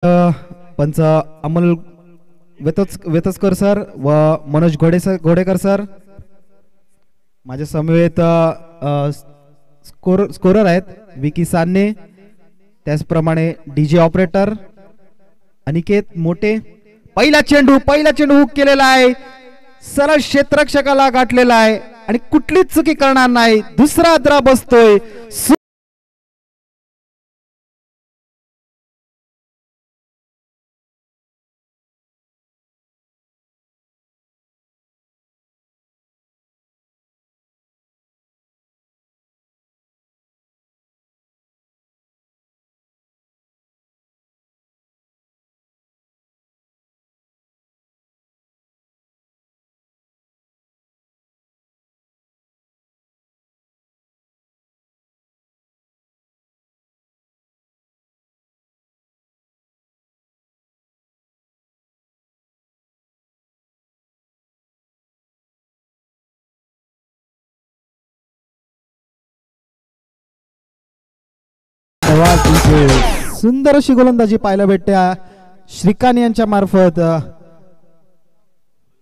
पंच अमोल वेतसकर सर व मनोज घोडेकर सर माझ्या समवेत स्कोरर आहेत विकी सान्ने, त्याचप्रमाणे डीजे ऑपरेटर अनिकेत मोठे। पहिला चेंडू हुक केलेला आहे, सरळ क्षेत्ररक्षकाला गाठलेला आहे आणि कुठलीच चुकी करणार नाही। दुसरा अद्रा बसतोय। सुंदर अशी गोलंदाजी पाहायला भेटते श्रीकांत यांच्या मार्फत।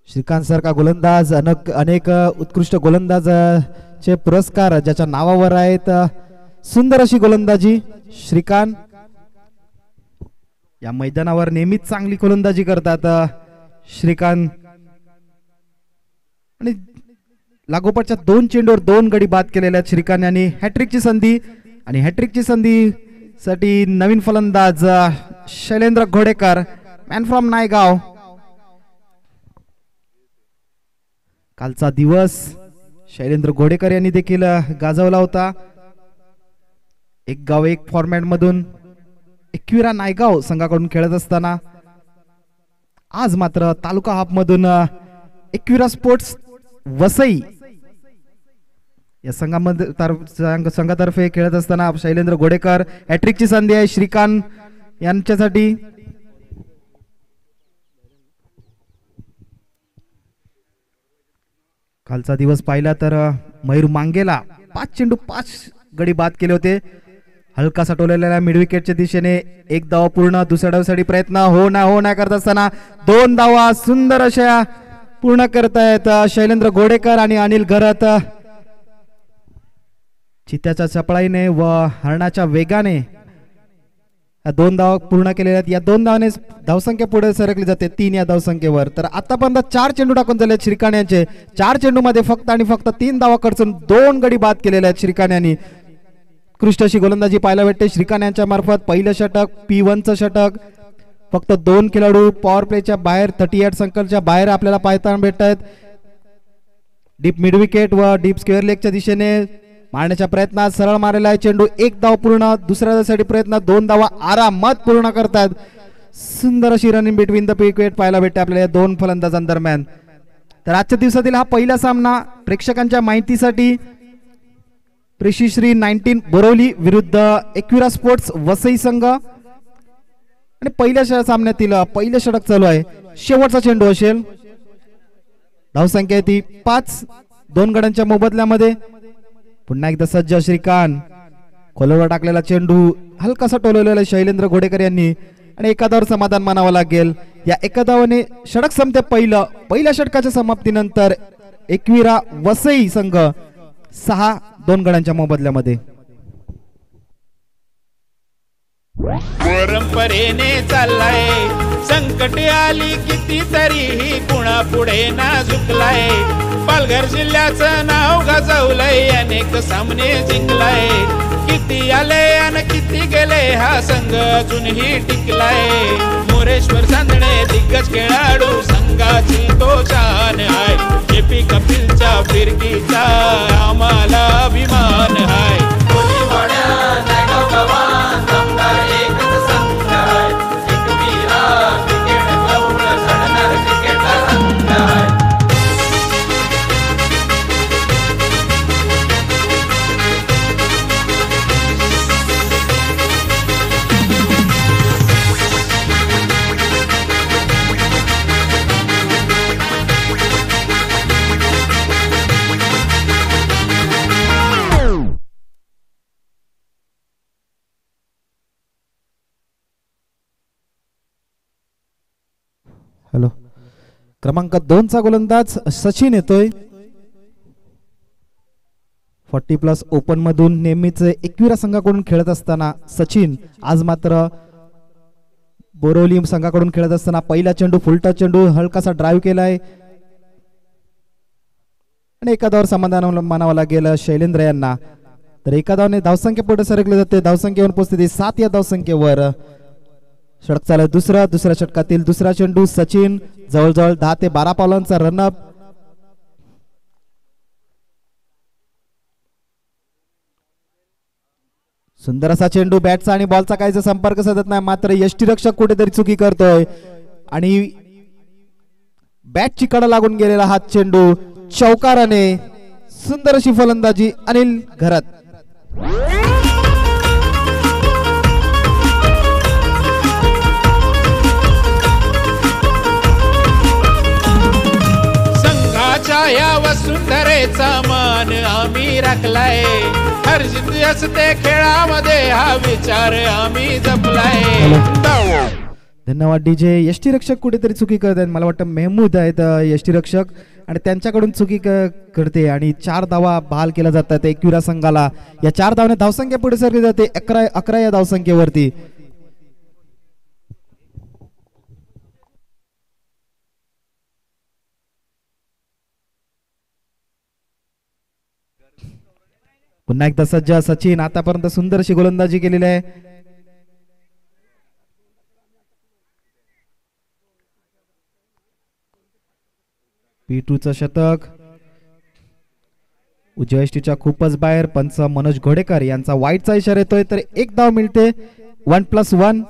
श्रीकांत सर का गोलंदाज अनेक उत्कृष्ट गोलंदाजाचे पुरस्कार ज्याच्या नावावर आहेत। सुंदर अशी गोलंदाजी श्रीकांत या मैदानावर नेहमीच चांगली गोलंदाजी करतात श्रीकांत। आणि लागोपाठच्या 2 चेंडूवर 2 गडी बाद केलेल्या श्रीकांत यांनी हॅट्रिकची संधी आणि हॅट्रिकची संधी साठी नवीन फलंदाज शैलेंद्र घोडेकर मॅन फ्रॉम नायगाव। कालचा दिवस शैलेंद्र घोडेकर यांनी देखील गाजवला होता। एक गाव एक फॉर्मॅट मधून एकविरा नायगाव संघाकडून खेळत असताना आज मात्र तालुका हाफ मधून एकविरा स्पोर्ट्स वसई या संघातर्फे खेळत असताना शैलेंद्र घोडेकर हॅट्रिकची संधी आहे श्रीकांत यांच्यासाठी। कालचा दिवस पाहिला तर मयूर मांगेला 5 चेंडू 5 गडी बाद केले होते। हलका सटवलेल्या मिड विकेटच्या दिशेने 1 धाव पूर्ण, दुसऱ्या डावासाठी प्रयत्न हो ना करत असताना 2 धावा सुंदर अशा पूर्ण करतायत शैलेंद्र घोडेकर आणि अनिल घरत। चित्त्याच्या चपळाईने व हरणाच्या वेगाने 2 धावा पूर्ण केलेल्या आहेत। या 2 धावाने धावसंख्या पुढे सरकली जाते 3 या धावसंख्येवर। तर आतापर्यंत 4 चेंडू टाकून झाले श्रीकांत यांचे। 4 चेंडू मध्ये फक्त आणि फक्त 3 धावा खर्चून 2 गडी बाद केलेले आहेत श्रीकांत यांनी। उत्कृष्ट अशी गोलंदाजी पाहायला भेटते श्रीकांत यांच्या मार्फत। पहिलं षटक P1चं षटक। फक्त 2 खेळाडू पॉवर प्लेच्या बाहेर 38 संकलच्या बाहेर आपल्याला पाहायला भेटत आहेत। डीप मिड विकेट व डीप स्क्वेअर लेगच्या दिशेने मारण्याच्या प्रयत्नात सरळ मारलेला आहे चेंडू। 1 धाव पूर्ण, दुसऱ्या धावासाठी प्रयत्न 2 धावा आरामात पूर्ण करतात। सुंदर अशी रनिंग बिटवीन द विकेट पाहायला भेटते आपल्याला 2 फलंदाजांदरम्यान। तर आजच्या दिवसातील हा पहिला सामना प्रेक्षकांच्या माहितीसाठी प्रेषिश्री 19 बोरवली विरुद्ध एकविरा स्पोर्ट्स वसई संघ आणि पहिल्या सामन्यातील पहिलं षटक चालू आहे। शेवटचा चेंडू असेल। धावसंख्या ती 5, 2 गड्यांच्या मोबदल्यामध्ये। पुन्हा एकदा सज्ज श्रीकांत, खोलवर टाकलेला चेंडू हलकासा टोलवलेला शैलेंद्र घोडेकर यांनी आणि एका धावावर समाधान मानावं लागेल। या एका धावाने षटक संपते पहिल्या षटकाच्या समाप्तीनंतर एकविरा वसई संघ 6, 2 गड्यांच्या मोबदल्यामध्ये। परंपरेने चाललाय संकट आली कितीतरी कुणा पुढे ना झुकलाय। पालघर जिल्ह्याचं नाव गाजवलंय, अनेक सामने जिंकलाय। किती आले आणि किती गेले हा संघ अजूनही टिकलाय। मोरेश्वर चांदणे दिग्गज खेळाडू संघाची तो शान आहे। एपी कपिलच्या फिरकीचा आम्हाला अभिमान आहे। हॅलो, क्रमांक 2 चा गोलंदाज सचिन येतोय. 40+ ओपन मधून नेहमीच एकविरा संघाकडून खेळत असताना सचिन आज मात्र बोरिवली संघाकडून खेळत असताना पहिला चेंडू फुलटा चेंडू हलकासा ड्राईव्ह केलाय आणि एका धावावर समाधान मानावं लागेल शैलेंद्र यांना. तर एका धावाने धावसंख्या पुढे सरकले जाते. धावसंख्येवर पोहोचते 7 या धावसंख्येवर. षटक चालू दुसऱ्या षटकातील दुसरा चेंडू सचिन जवळजवळ 10 ते 12 पावलांचा रनअप. सुंदर असा चेंडू बॅटचा आणि बॉलचा काहीच संपर्क साधत नाही. मात्र यष्टीरक्षक कुठेतरी चुकी करतोय आणि बॅटची कडा लागून गेलेला हा चेंडू चौकाराने. सुंदर अशी फलंदाजी अनिल घरात. संघाच्या या वसुंधरेचा मान आम्ही राखलाय. हरजित असते खेळामध्ये हा विचार आम्ही जपलाय. धन्यवाद डीजे. यष्टीरक्षक कुठेतरी चुकी करत आहेत. मला वाटतं मेहमूद आहेत यष्टीरक्षक आणि त्यांच्याकडून चुकी करते आणि 4 धावा बहाल केल्या जातात एकविरा संघाला. या 4 धावाने धावसंख्या पुढे सरकली जाते 11 या धावसंख्येवरती. पुन्हा एकदा सज्ज सचिन. आतापर्यंत सुंदर अशी गोलंदाजी केलेली आहे. P2चं षटक उजव्या यष्टीच्या खूपच बाहेर. पंच मनोज घोडेकर यांचा वाईटचा इशारा येतोय तर 1 धाव मिळते. 1+1.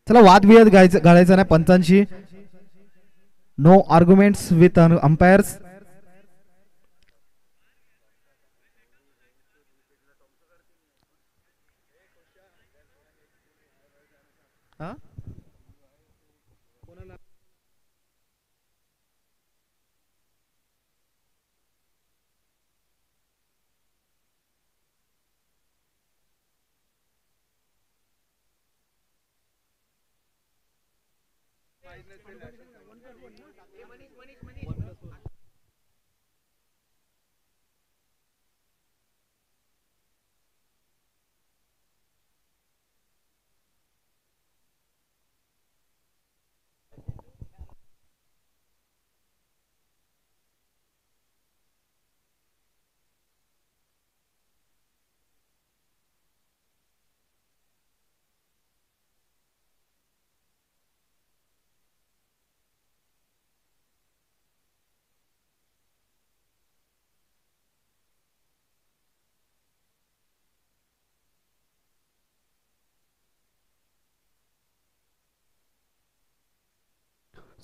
चला वादविवाद घालायचा नाही पंचांशी. No arguments with umpires.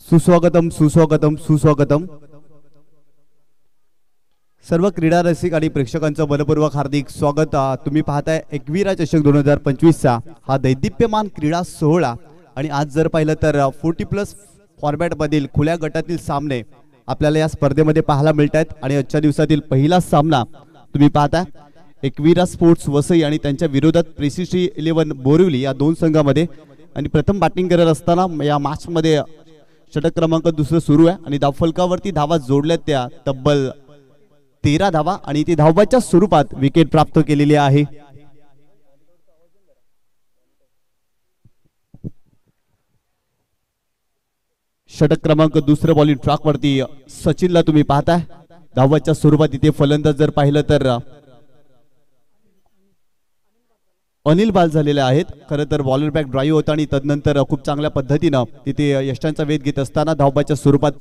सुस्वागतम सुस्वागतम सुस्वागतम. सर्व क्रीडा रसिक आणि प्रेक्षकांचं मनपूर्वक हार्दिक स्वागत. तुम्ही पाहताय एकविरा चषक 2025चा हा दैदिप्यमान क्रीडा सोहळा. आणि आज जर पाहिलं तर 40+ फॉर्मॅट मधील खुल्या गटातील सामने आपल्याला या स्पर्धेमध्ये पाहायला मिळत आहेत. आणि आजच्या दिवसातील पहिला सामना तुम्ही पाहताय एकविरा स्पोर्ट्स वसई आणि त्यांच्या विरोधात प्रेसिटी 11 बोरिवली या 2 संघामध्ये. आणि प्रथम बॅटिंग करत असताना या मॅच मध्ये षटक क्रमांक 2 सुरू आहे आणि धावफलकावरती धावा जोडल्यात त्या तब्बल 13 धावा आणि ती धावबाच्या स्वरूपात विकेट प्राप्त केलेली आहे. षटक क्रमांक 2 बॉलिंग ट्रॅक वरती सचिनला तुम्ही पाहताय धावाच्या स्वरूपात. इथे फलंदाज जर पाहिलं तर अनिल बाल झालेले आहेत. खरं तर बॉलर बॅक ड्राईव्ह होता आणि तदनंतर खूप चांगल्या पद्धतीनं तिथे यष्टांचा वेध घेत असताना धावबाच्या स्वरूपात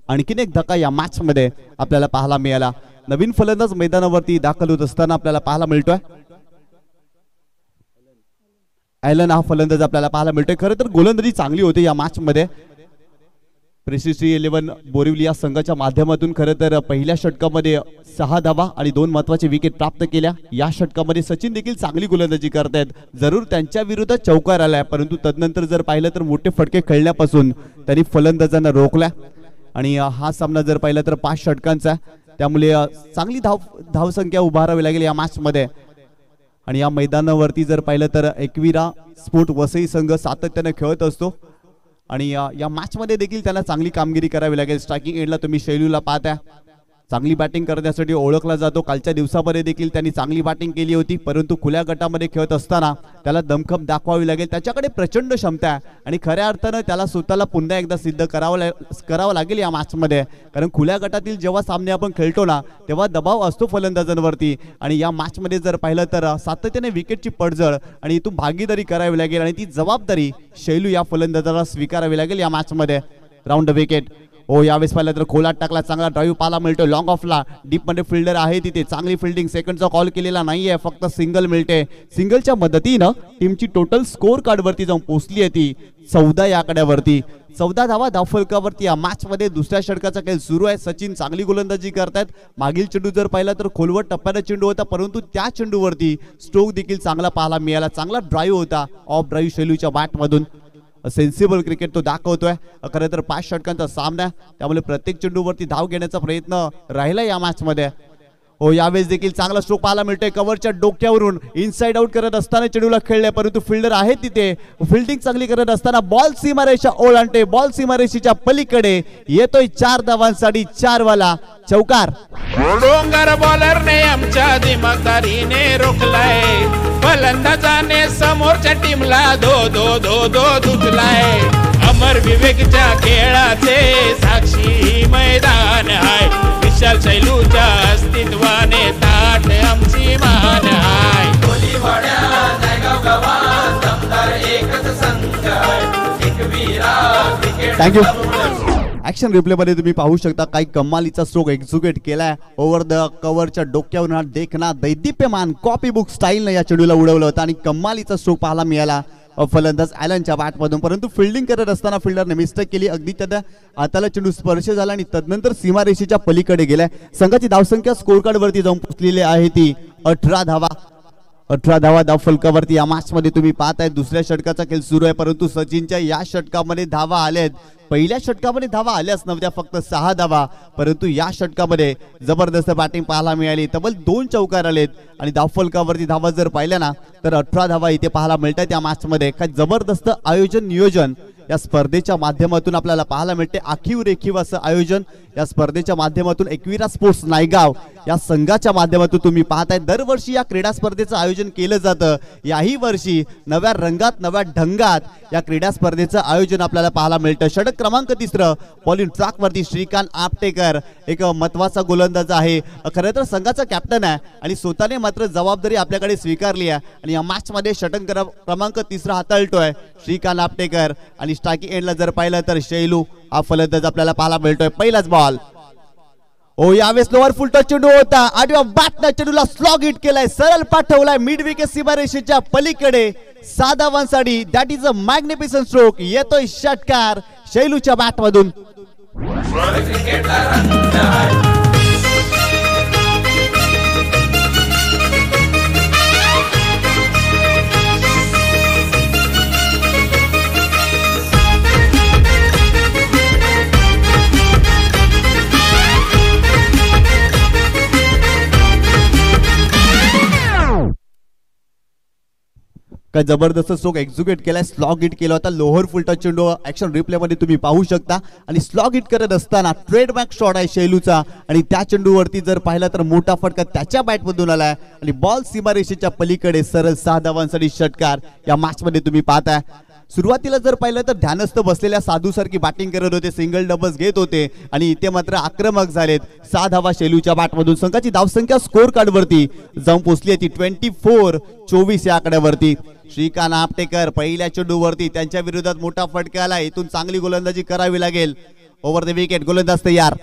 आणखीन एक धक्का या मॅच मध्ये आपल्याला पाहायला मिळाला. नवीन फलंदाज मैदानावरती दाखल होत असताना आपल्याला पाहायला मिळतोय. ॲलन हा फलंदाज आपल्याला पाहायला मिळतोय. खरं तर गोलंदाजी चांगली होती या मॅच मध्ये. प्रेसिडेन्सी 11 बोरिवली संघाच्या माध्यमातून खरं तर पहिल्या षटकामध्ये 6 धावा आणि 2 महत्वाचे विकेट प्राप्त केल्या. या षटकामध्ये सचिन देखील चांगली गोलंदाजी करतायत. जरूर त्यांच्या विरोधात चौकार आलाय, परंतु तदनंतर जर पाहिलं तर मोठे फटके खेळण्यापासून त्यांनी फलंदाजांना रोखल्या. आणि हा सामना जर पाहिला तर 5 षटकांचा, त्यामुळे चांगली धावसंख्या उभारावी लागेल या मॅच मध्ये. आणि या मैदानावरती जर पाहिलं तर एकविरा स्पोर्ट वसई संघ सातत्याने खेळत असतो आणि या मॅच मध्ये देखील त्यांना चांगली कामगिरी करावी लागेल. स्ट्रायकिंग एंडला तुम्ही शैलूला पाहता, चांगली बॅटिंग करण्यासाठी ओळखला जातो. कालच्या दिवसामध्ये देखील त्यांनी चांगली बॅटिंग केली होती, परंतु खुल्या गटामध्ये खेळत असताना त्याला दमखम दाखवावी लागेल. त्याच्याकडे प्रचंड क्षमता आहे आणि खऱ्या अर्थानं त्याला स्वतःला पुन्हा एकदा सिद्ध करावं लागेल या मॅच मध्ये. कारण खुल्या गटातील जेव्हा सामने आपण खेळतो ना, तेव्हा दबाव असतो फलंदाजांवरती. आणि या मॅच मध्ये जर पाहिलं तर सातत्याने विकेटची पडझड आणि इथून भागीदारी करावी लागेल आणि ती जबाबदारी शैलू या फलंदाजाला स्वीकारावी लागेल या मॅच मध्ये. Round the wicket. हो, यावेळेस पाहिलं तर खोलात टाकला, चांगला ड्राईव्ह पाहायला मिळतोय. लॉंग ऑफला डीप मध्ये फिल्डर आहे तिथे, चांगली फिल्डिंग. सेकंडचा कॉल केलेला नाहीये, फक्त सिंगल मिळते. सिंगलच्या मदतीनं टीमची टोटल स्कोर कार्ड वरती जाऊन पोहोचली आहे ती 14 या आकड्यावरती. 14 धावा धावफलकावरती या मॅच मध्ये दुसऱ्या षटकाचा खेळ सुरू आहे. सचिन चांगली गोलंदाजी करतायत. मागील चेंडू जर पाहिला तर खोलवर टप्प्याचा चेंडू होता, परंतु त्या चेंडूवरती स्ट्रोक देखील चांगला पाहायला मिळाला. चांगला ड्राईव्ह होता ऑफ ड्राईव्ह शैलूच्या बॅट मधून. सेन्सिबल क्रिकेट तो दाखवतोय. खरं तर 5 षटकांचा सामना, त्यामुळे प्रत्येक चेंडूवरती धाव घेण्याचा प्रयत्न राहिला या मॅच मध्ये. हो, यावेळेस देखील चांगला स्ट्रोक पाहायला मिळतोय. कव्हरच्या डोक्यावरून इनसाइड आउट करत असताना चेंडूला खेळले, परंतु फिल्डर आहे तिथे. फिल्डिंग चांगली करत असताना बॉल सीमारेषा ओलांडते. बॉल सीमारेषेच्या पलीकडे येतोय 4 धावांसाठी 4 वाला चौकार. डोंगर बॉलरने आमच्या दिमागदारीने रोखलाय. फलंदाजाने समोरच्या टीमला धो धो धो धो धुतलाय. अमर विवेकच्या खेळाचे साक्षी मैदान आहे. विशाल शैलूच्या अस्तित्वाने ताट आमची मान आहे. थँक्यू. ऍक्शन रिप्ले मध्ये तुम्ही पाहू शकता काही कमालीचा स्ट्रोक एक्झिक्यूट केलाय. ओव्हर द कव्हरच्या डोक्यावरून हा देखना दैदिप्यमान कॉपी बुक स्टाईलने या चेंडूला उडवलं होतं आणि कमालीचा स्ट्रोक पाहायला मिळाला फलंदाज ॲलनच्या बॅटमधून. परंतु फिल्डिंग करत असताना फिल्डरने मिस्टेक केली. अगदी त्याच्या हाताला चेंडू स्पर्श झाला आणि तदनंतर सीमारेषेच्या पलीकडे गेलाय. संघाची धावसंख्या स्कोर कार्ड वरती जाऊन पोहोचलेली आहे ती 18 धावा. 18 धावा धावफलकावरती या मॅच मध्ये तुम्ही पाहताय. दुसऱ्या षटकाचा खेळ सुरू आहे, परंतु सचिनच्या या षटकामध्ये धावा आल्यात. पहिल्या षटकामध्ये धावा आल्याच नव्हत्या, फक्त 6 धावा. परंतु या षटकामध्ये जबरदस्त बॅटिंग पाहायला मिळाली. तब्बल 2 चौकार आलेत आणि धावफलकावरती धावा जर पाहिल्या ना तर 18 धावा इथे पाहायला मिळतात या मॅच मध्ये. काय जबरदस्त आयोजन नियोजन या स्पर्धेच्या माध्यमातून आपल्याला पाहायला मिळते. आखीव रेखीव असं आयोजन या स्पर्धेच्या माध्यमातून एकविरा स्पोर्ट्स नायगाव या संघाच्या माध्यमातून तुम्ही पाहताय. दरवर्षी या क्रीडा स्पर्धेचं आयोजन केलं जातं. याही वर्षी नव्या रंगात नव्या ढंगात या क्रीडा स्पर्धेचं आयोजन आपल्याला पाहायला मिळतं. षटक क्रमांक 3 बॉलिंग ट्रॅक वरती श्रीकांत आपटेकर एक महत्वाचा गोलंदाज आहे. खरं तर संघाचा कॅप्टन आहे आणि स्वतःने मात्र जबाबदारी आपल्याकडे स्वीकारली आहे आणि या मॅच मध्ये षटक क्रमांक 3 हाताळतोय श्रीकांत आपटेकर. आणि स्ट्रायकिंग एंडला जर पाहिलं तर शैलू हा फलंदाज आपल्याला पाहायला मिळतोय. पहिलाच बॉल. ओ, यावेळेस लोअर फुल टच चेंडू होता. आडव्या बॅटनं चेंडूला स्लॉग हिट केलाय, सरळ पाठवलाय मिड विकेट सीमारेषेच्या पलीकडे 6 धावांसाठी. That is a magnificent stroke. येतोय षटकार शैलूच्या बॅटमधून. काय जबरदस्त स्ट्रोक एक्झिक्यूट केलाय. स्लॉग हिट केला होता. लोअर फुल टच चेंडू ऍक्शन रिप्ले मध्ये तुम्ही पाहू शकता. आणि स्लॉग हिट करत असताना ट्रेडबॅक शॉट आहे शैलूचा आणि त्या चेंडूवरती जर पाहिला तर मोठा फटका त्याच्या बॅटमधून आलाय आणि बॉल सीमारेषेच्या पलीकडे सरळ 6 धावांसाठी षटकार या मॅच मध्ये तुम्ही पाहताय. सुरुवातीला जर पाहिलं तर ध्यानस्थ बसलेल्या साधूसारखी बॅटिंग करत होते, सिंगल डबल्स घेत होते आणि इथे मात्र आक्रमक झालेत. 6 धावा शैलूच्या बॅटमधून. संघाची धावसंख्या स्कोर कार्ड वरती जाऊन पोहोचली आहे ती 24-24 या आकड्यावरती. श्रीकांत आपटेकर पहिल्या चेंडूवरती त्यांच्या विरोधात मोठा फटका आला. इथून चांगली गोलंदाजी करावी लागेल. ओव्हर द विकेट, गोलंदाज तयार.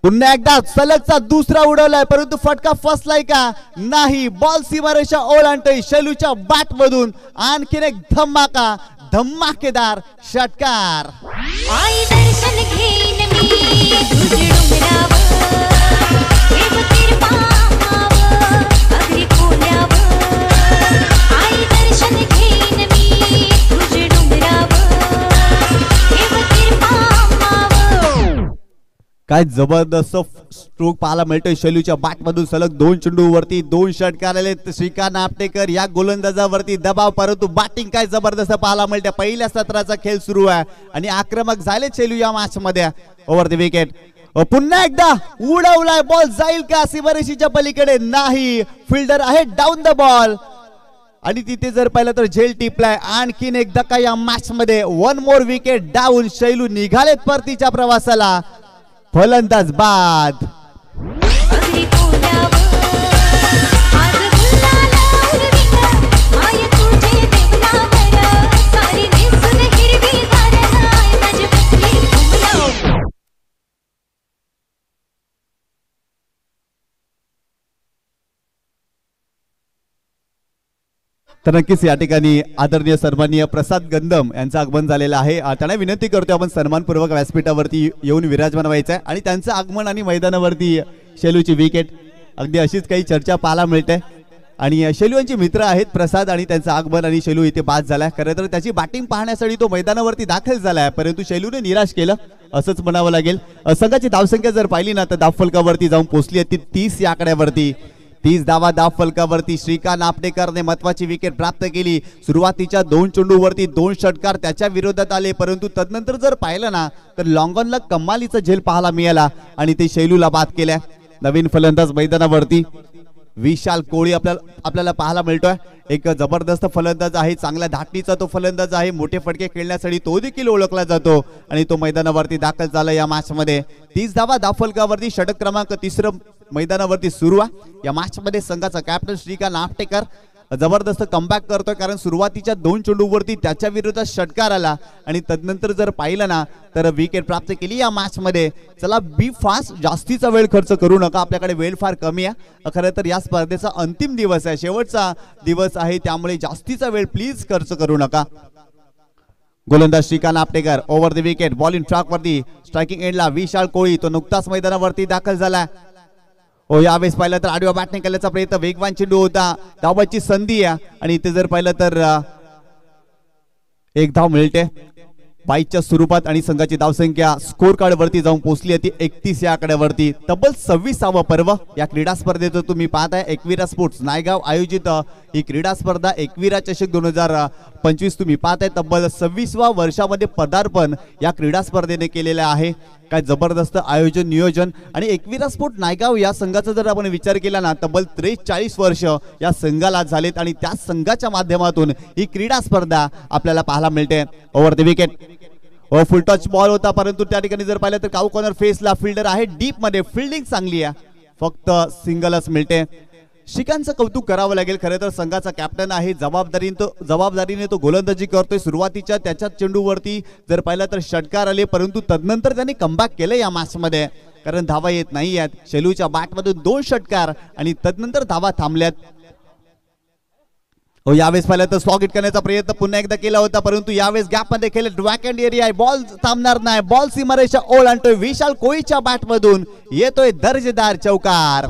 पुन्हा एकदा सलगचा दुसरा उडवलाय परंतु फटका फसलाय का नाही. बॉल सीमारेषा ओलांडतोय शैलूच्या बॅट मधून. आणखीन एक धमाकेदार षटकार. आई दर्शन घेईन मी तुझी डोंगरावर, देव कृपा माव अगदी खोल्यावर. आई दर्शन घेईन मी तुझी डोंगरावर, देव कृपा माव. काय जबरदस्त स्ट्रोक पाहायला मिळतोय शैलूच्या बॅट मधून. सलग 2 चेंडूवरती 2 षटकार आले. श्रीकांत आपटेकर या गोलंदाजावरती दबाव परंतु बॅटिंग काय जबरदस्त पाहायला मिळते. पहिल्या सत्राचा खेळ सुरू आहे आणि आक्रमक झाले शैलू या मॅच मध्ये. Over the wicket. पुन्हा एकदा उडवलाय बॉल. जाईल का सीमारेषेच्या पलीकडे नाही. फिल्डर आहे डाऊन द बॉल आणि तिथे जर पाहिलं तर झेल टिपलाय. आणखीन एक धक्का या मॅच मध्ये. 1 मोर विकेट डाऊन. शैलू निघालेत परतीच्या प्रवासाला. फलंदाज बाद. अगदी खोल्यावर आज गुलाला उडवीन, माय तुझे देवनावर. सारी नेसून हिरवी धारणाय माझी बसली घुमल्यावर. तर नक्कीच या ठिकाणी आदरणीय सन्माननीय प्रसाद गंधम यांचं आगमन झालेलं आहे. त्यांना विनंती करतो आपण सन्मानपूर्वक व्यासपीठावरती येऊन विराजमान व्हायचं आहे आणि त्यांचं आगमन आणि मैदानावरती शैलूची विकेट अगदी अशीच काही चर्चा पाहायला मिळते. आणि शैलू यांचे मित्र आहेत प्रसाद आणि त्यांचं आगमन आणि शैलू इथे बाद झालाय. खरं तर त्याची बॅटिंग पाहण्यासाठी तो मैदानावरती दाखल झालाय परंतु शैलूने निराश केलं असंच म्हणावं लागेल. संघाची धावसंख्या जर पाहिली ना तर धावफलकावरती जाऊन पोहोचली आहे ती 30 या आकड्यावरती. 30 धावा धावफलकावरती. श्रीकांत आपटेकरने महत्वाची विकेट प्राप्त केली. सुरुवातीच्या 2 चेंडूवरती 2 षटकार त्याच्या विरोधात आले परंतु तदनंतर जर पाहिलं ना तर लॉंगॉनला कमालीचा झेल पाहायला मिळाला आणि ते शैलूला बाद केल्या. नवीन फलंदाज मैदानावरती विशाल कोळी आपल्याला पाहायला मिळतोय. एक जबरदस्त फलंदाज आहे. चांगल्या धाटणीचा तो फलंदाज आहे. मोठे फटके खेळण्यासाठी तो देखील ओळखला जातो आणि तो मैदानावरती दाखल झाला या मॅच मध्ये. 30 धावा धावफलकावरती. षटक क्रमांक 3 मैदानावरती सुरू आहे. या मॅच मध्ये संघाचा कॅप्टन श्रीकांत आपटेकर जबरदस्त कमबॅक करतोय कारण सुरुवातीच्या 2 चेंडूवरती त्याच्या विरोधात षटकार आला आणि तदनंतर जर पाहिलं ना तर विकेट प्राप्त केली या मॅच मध्ये. चला बी फास्ट. जास्तीचा वेळ खर्च करू नका. आपल्याकडे वेळ फार कमी आहे. खरं तर या स्पर्धेचा अंतिम दिवस आहे. शेवटचा दिवस आहे त्यामुळे जास्तीचा वेळ प्लीज खर्च करू नका. गोलंदाज Shrikant Aptekar over the wicket. Ball in track वरती. स्ट्रायकिंग एंडला विशाल कोळी तो नुकताच मैदानावरती दाखल झाला. यावेळेस पाहिलं तर आडव्या बॅटने केल्याचा प्रयत्न. वेगवान चेंडू होता. धावाची संधी आहे आणि इथे जर पाहिलं तर 1 धाव मिळते 22च्या स्वरूपात आणि संघाची धावसंख्या स्कोर कार्ड वरती जाऊन पोहोचली आहे ती 31 या आकड्यावरती. तब्बल 26वा पर्व या क्रीडा स्पर्धेचं तुम्ही पाहताय. एकविरा स्पोर्ट्स नायगाव आयोजित ही क्रीडा स्पर्धा एकविरा चषक 2025 तुम्ही पाहताय. तब्बल 26व्या वर्षामध्ये पदार्पण या क्रीडा स्पर्धेने केलेलं आहे. काय जबरदस्त आयोजन नियोजन. आणि एकविरा स्पोर्ट नायगाव या संघाचा जर आपण विचार केला ना तब्बल 43 वर्ष या संघाला झालेत आणि त्या संघाच्या माध्यमातून ही क्रीडा स्पर्धा आपल्याला पाहायला मिळते. Over the wicket. Full touch ball होता परंतु त्या ठिकाणी जर पाहिलं तर काऊ कॉर्नर फेसला फिल्डर आहे डीप मध्ये. फिल्डिंग चांगली आहे. फक्त सिंगलच मिळते. श्रीकांतचं कौतुक करावं लागेल. खरं तर संघाचा कॅप्टन आहे. जबाबदारीने तो गोलंदाजी करतोय. सुरुवातीच्या त्याच्या चेंडूवरती जर पाहिलं तर षटकार आले परंतु तदनंतर त्यांनी कमबॅक केलं या मॅच मध्ये कारण धावा येत नाही आहेत. शैलूच्या बॅटमधून 2 षटकार आणि तदनंतर धावा थांबल्यात. यावेळेस पाहिलं तर स्लॉग हिट करण्याचा प्रयत्न पुन्हा एकदा केला होता परंतु यावेळेस गॅप मध्ये खेळले. ड्रॅकंड एरिया आहे. बॉल थांबणार नाही. बॉल सीमारेषा ओलांडतोय. विशाल कोळीच्या बॅटमधून येतोय दर्जेदार चौकार.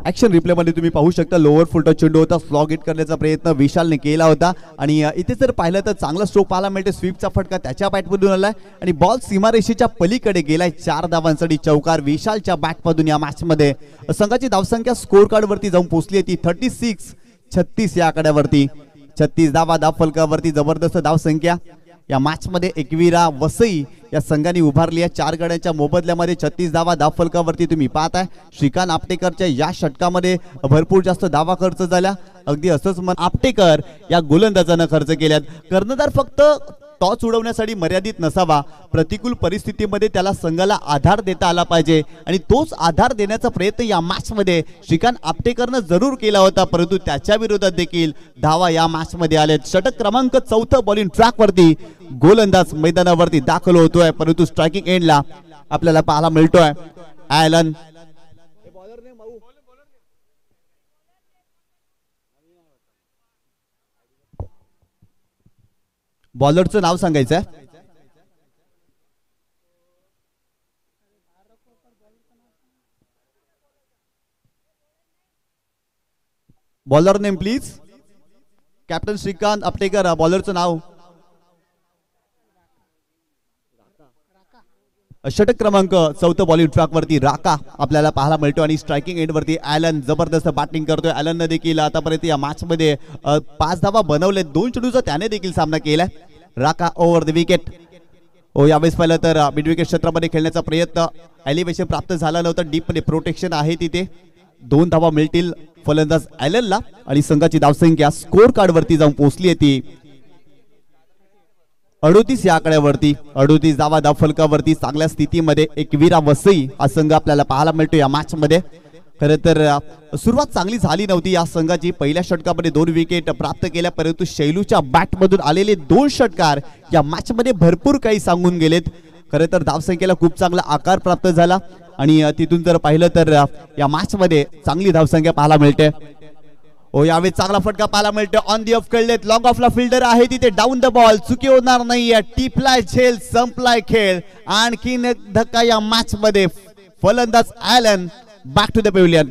ऍक्शन रिप्ले मध्ये तुम्ही पाहू शकता लोअर फुलटच चेंडू होता. स्लॉग हिट करण्याचा प्रयत्न विशालने केला होता आणि इथे जर पाहिलं तर चांगला स्ट्रोक पाहायला मिळते. स्वीपचा फटका त्याच्या बॅटमधून आलाय आणि बॉल सीमारेषेच्या पलीकडे गेलाय. 4 धावांसाठी चौकार विशालच्या बॅटमधून या मॅच मध्ये. संघाची धावसंख्या स्कोर कार्ड वरती जाऊन पोहोचली आहे ती 36 36 या आकड्यावरती. 36 धावा धावफलकावरती. जबरदस्त धावसंख्या या मॅच मध्ये एकविरा वसई या संघाने उभारली आहे 4 गड्यांच्या मोबदल्यामध्ये 36 धावा धावफलकावरती तुम्ही पाहताय श्रीकांत आपटेकरच्या या षटकामध्ये भरपूर जास्त धावा खर्च झाल्या अगदी असंच मन आपटेकर या गोलंदाजानं खर्च केल्यात कर्णधार फक्त टॉस उडवण्यासाठी मर्यादित नसावा प्रतिकूल परिस्थितीमध्ये त्याला संघाला आधार देता आला पाहिजे आणि तोच आधार देण्याचा प्रयत्न या मॅच मध्ये श्रीकांत आपटेकरनं जरूर केला होता परंतु त्याच्या विरोधात देखील धावा या मॅच मध्ये आलेत षटक क्रमांक 4 बॉलिंग ट्रॅक वरती गोलंदाज मैदानावरती दाखल होतोय परंतु स्ट्रायकिंग एंडला आपल्याला पाहायला मिळतोय ॲलन बॉलरचं नाव सांगायचं bowler name please captain Shrikant Aptekar बॉलरचं नाव षटक क्रमांक 4 बॉलिंग ट्रॅक वरती राका आपल्याला पाहायला मिळतो आणि स्ट्रायकिंग एंड वरती ॲलन जबरदस्त बॅटिंग करतोय ॲलनने देखील आतापर्यंत या मॅच मध्ये 5 धावा बनवले 2 चेंडूचा त्याने देखील सामना केलाय राका ओव्हर द विकेट यावेळेस पाहिलं तर मिड विकेट क्षेत्रामध्ये खेळण्याचा प्रयत्न एलिव्हेशन प्राप्त झाला नव्हता डीप मध्ये प्रोटेक्शन आहे तिथे 2 धावा मिळतील फलंदाज ॲलनला आणि संघाची धावसंख्या स्कोर कार्ड वरती जाऊन पोहोचली आहे ती 38 या आकड्यावरती 38 धावा धावफलकावरती चांगल्या स्थितीमध्ये एकविरा वसई हा संघ आपल्याला पाहायला मिळतो या मॅच मध्ये खरं तर सुरुवात चांगली झाली नव्हती या संघाची पहिल्या षटकामध्ये 2 विकेट प्राप्त केल्या परंतु शैलूच्या बॅटमधून आलेले 2 षटकार या मॅच मध्ये भरपूर काही सांगून गेलेत खरं तर धावसंख्येला खूप चांगला आकार प्राप्त झाला आणि तिथून जर पाहिलं तर या मॅच मध्ये चांगली धावसंख्या पाहायला मिळते यावेळी चांगला फटका पाहायला मिळतो ऑन दी ऑफ खेळलेत लॉंग ऑफला फिल्डर आहे तिथे डाऊन द बॉल चुकी होणार नाहीये टिपलाय झेल संपलाय खेळ आणखीन एक धक्का या मॅच मध्ये फलंदाज Alan back to the pavilion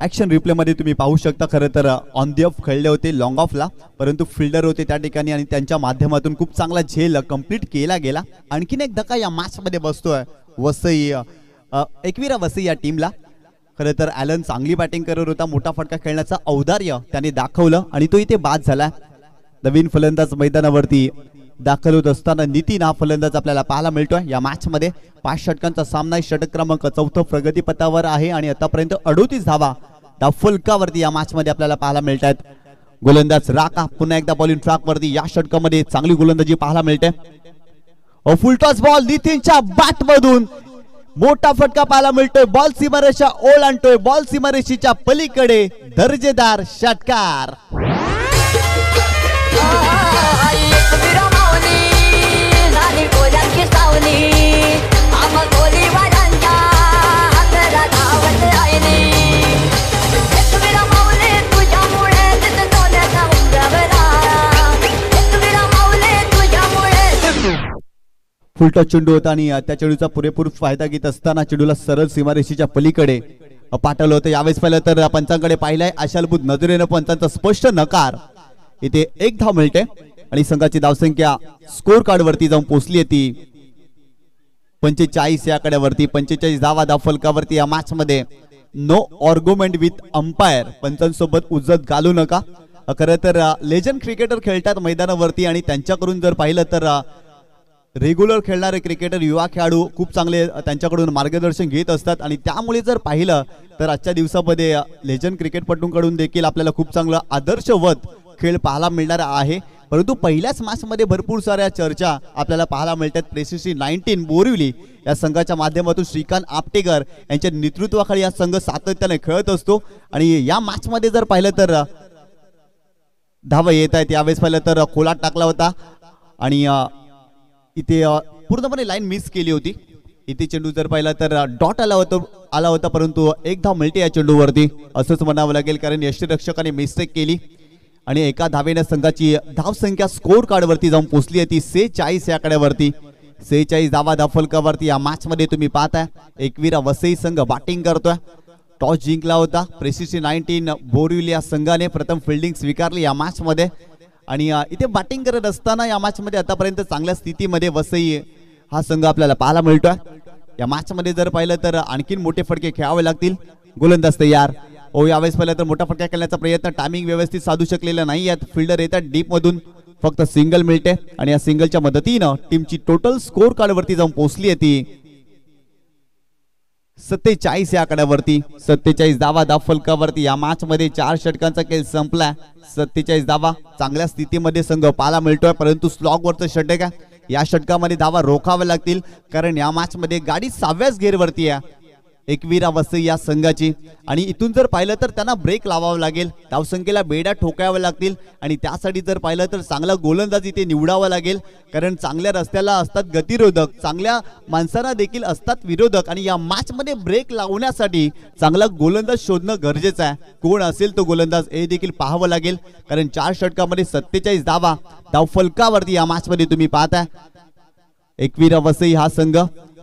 action replay मध्ये तुम्ही पाहू शकता खरं तर ऑन दी ऑफ खेळले होते लॉंग ऑफला परंतु फिल्डर होते त्या ठिकाणी आणि त्यांच्या माध्यमातून खूप चांगला झेल कंप्लीट केला गेला आणखीन एक धक्का या मॅच मध्ये बसतोय वसई एकविरा वसई या टीमला खरं तर ॲलन चांगली बॅटिंग करत होता मोठा फटका खेळण्याचा औदार्य त्याने दाखवलं आणि तो इथे बाद झाला नवीन फलंदाज मैदानावरती दाखल होत असताना नितीन हा फलंदाज आपल्याला पाहायला मिळतोय या मॅच मध्ये 5 षटकांचा सामना षटक क्रमांक 4 प्रगतीपथावर आहे आणि आतापर्यंत 38 धावा धावफलकावरती या मॅच मध्ये आपल्याला पाहायला मिळत आहेत गोलंदाज राका पुन्हा एकदा बॉलिंग ट्रॅक वरती या षटकामध्ये चांगली गोलंदाजी पाहायला मिळते फुलटॉस बॉल नितीनच्या बॅट मधून मोठा फटका पाहायला मिळतोय बॉल सीमारेषा ओलांडतोय बॉल सीमारेषेच्या पलीकडे दर्जेदार षटकार फुलटॉस चेंडू होता आणि त्या चेंडूचा पुरेपूर फायदा घेत असताना चेंडूला सरळ सीमारेषेच्या पलीकडे पाठवलं होतं यावेळेस पाहिलं तर पंचांकडे पाहिलंय आशालभूत नजरेनं पंचांचा स्पष्ट नकार इथे 1 धाव मिळते आणि संघाची धावसंख्या स्कोर कार्ड वरती जाऊन पोहोचली आहे ती 45 या आकड्यावरती 45 धावा धावफलकावरती या मॅच मध्ये नो आर्ग्युमेंट विथ अंपायर पंचांसोबत उजत घालू नका खरं तर लेजंड क्रिकेटर खेळतात मैदानावरती आणि त्यांच्याकडून जर पाहिलं तर रेग्युलर खेळणारे क्रिकेटर युवा खेळाडू खूप चांगले त्यांच्याकडून मार्गदर्शन घेत असतात आणि त्यामुळे जर पाहिलं तर आजच्या दिवसामध्ये लेजंड क्रिकेटपटूंकडून देखील आपल्याला खूप चांगलं आदर्शवत खेळ पाहायला मिळणार आहे परंतु पहिल्याच मॅच मध्ये भरपूर साऱ्या चर्चा आपल्याला पाहायला मिळतात प्रेसिडेंसी 19 बोरिवली या संघाच्या माध्यमातून श्रीकांत आपटेकर यांच्या नेतृत्वाखाली हा संघ सातत्याने खेळत असतो आणि या मॅच मध्ये जर पाहिलं तर धावा येत आहेत यावेळेस पाहिलं तर खोलात टाकला होता आणि इथे पूर्णपणे लाईन मिस केली होती इथे चेंडू जर पाहिला तर डॉट आला होता परंतु एक धाव मिळते या चेंडूवरती असंच म्हणावं लागेल, कारण यष्टीरक्षकाने मिस्टेक केली आणि एका धावेने संघाची धावसंख्या स्कोर कार्डवरती जाऊन पोहोचली होती 46 या आकड्यावरती. 46 धावा धावफलकावरती या मॅच मध्ये तुम्ही पाहताय एकविरा वसई संघ बॅटिंग करतोय. टॉस जिंकला होता. प्रेसिडेंसी 19 बोरिवली संघाने प्रथम फिल्डिंग स्वीकारली या मॅच मध्ये आणि इथे बॅटिंग करत असताना या मॅच मध्ये आतापर्यंत चांगल्या स्थितीमध्ये वसई हा संघ आपल्याला पाहायला मिळतोय. या मॅच मध्ये जर पाहिलं तर आणखीन मोठे फटके खेळावे लागतील. गोलंदाज तयार. यावेळेस पाहिलं तर मोठा फटका खेळण्याचा प्रयत्न टायमिंग व्यवस्थित साधू शकलेला नाही आहेत. फिल्डर येतात डीप मधून, फक्त सिंगल मिळते आणि या सिंगलच्या मदतीनं टीमची टोटल स्कोर कार्डवरती जाऊन पोहोचली आहे ती 47 या आकड्यावरती. 47 धावा धावफलकावरती या मॅच मध्ये 4 षटकांचा खेळ संपला. 47 धावा चांगल्या स्थितीमध्ये संघ पाहायला मिळतोय, परंतु स्लॉग वरचं षटक आहे. या षटकामध्ये धावा रोखाव्या लागतील, कारण या मॅच मध्ये गाडी 6व्याच गेअरवरती आहे एकविरा वसई या संघाची आणि इथून जर पाहिलं तर त्यांना ब्रेक लावावा लागेल. धावसंख्येला बेड्या ठोकाव्या लागतील आणि त्यासाठी जर पाहिलं तर चांगला गोलंदाज इथे निवडावा लागेल, कारण चांगल्या रस्त्याला असतात गतिरोधक, चांगल्या माणसांना देखील असतात विरोधक आणि या मॅच मध्ये ब्रेक लावण्यासाठी चांगला गोलंदाज शोधणं गरजेचं आहे. कोण असेल तो गोलंदाज हे देखील पाहावं लागेल, कारण 4 षटकामध्ये 47 धावा धावफलकावरती या मॅच मध्ये तुम्ही पाहताय एकविरा वसई हा संघ.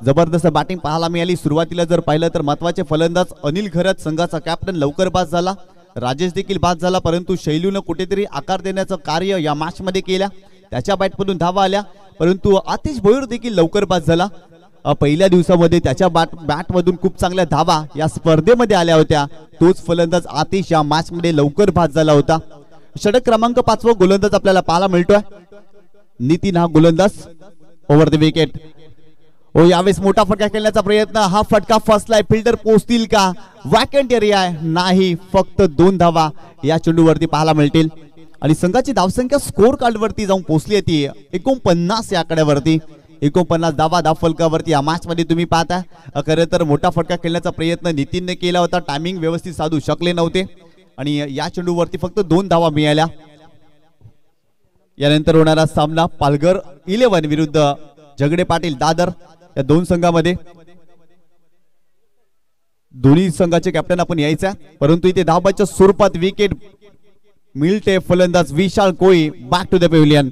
जबरदस्त बॅटिंग पाहायला मिळाली. सुरुवातीला जर पाहिलं तर महत्वाचे फलंदाज अनिल खरत संघाचा कॅप्टन लवकर बाद झाला. राजेश देखील बाद झाला, परंतु शैलूनं कुठेतरी आकार देण्याचं कार्य या मॅच मध्ये केल्या. त्याच्या बॅटमधून धावा आल्या, परंतु आतिश भोईर देखील लवकर बाद झाला. पहिल्या दिवसामध्ये त्याच्या बॅटमधून खूप चांगल्या धावा या स्पर्धेमध्ये आल्या होत्या. तोच फलंदाज आतिश या मॅच मध्ये लवकर बाद झाला होता. षटक क्रमांक 5 गोलंदाज आपल्याला पाहायला मिळतोय नितीन हा गोलंदाज. Over the wicket. यावेळेस मोठा फटका खेळण्याचा प्रयत्न. हा फटका फसलाय. फिल्डर पोहोचतील का? वॅकंट एरिया आहे. नाही, फक्त 2 धावा या चेंडूवरती पाहायला मिळतील आणि संघाची धावसंख्या स्कोर कार्डवरती जाऊन पोहोचली होती 49 या आकड्यावरती. 49 धावा धावफलकावरती या मॅच मध्ये तुम्ही पाहता. खरं तर मोठा फटका खेळण्याचा प्रयत्न नितीनने केला होता, टायमिंग व्यवस्थित साधू शकले नव्हते आणि या चेंडूवरती फक्त 2 धावा मिळाल्या. यानंतर होणारा सामना पालघर 11 विरुद्ध झगडे पाटील दादर या दोन संघामध्ये. दोन्ही संघाचे कॅप्टन आपण यायचा, परंतु इथे धाबाच्या स्वरूपात विकेट मिळते. फलंदाज Vishal Koli back to the pavilion.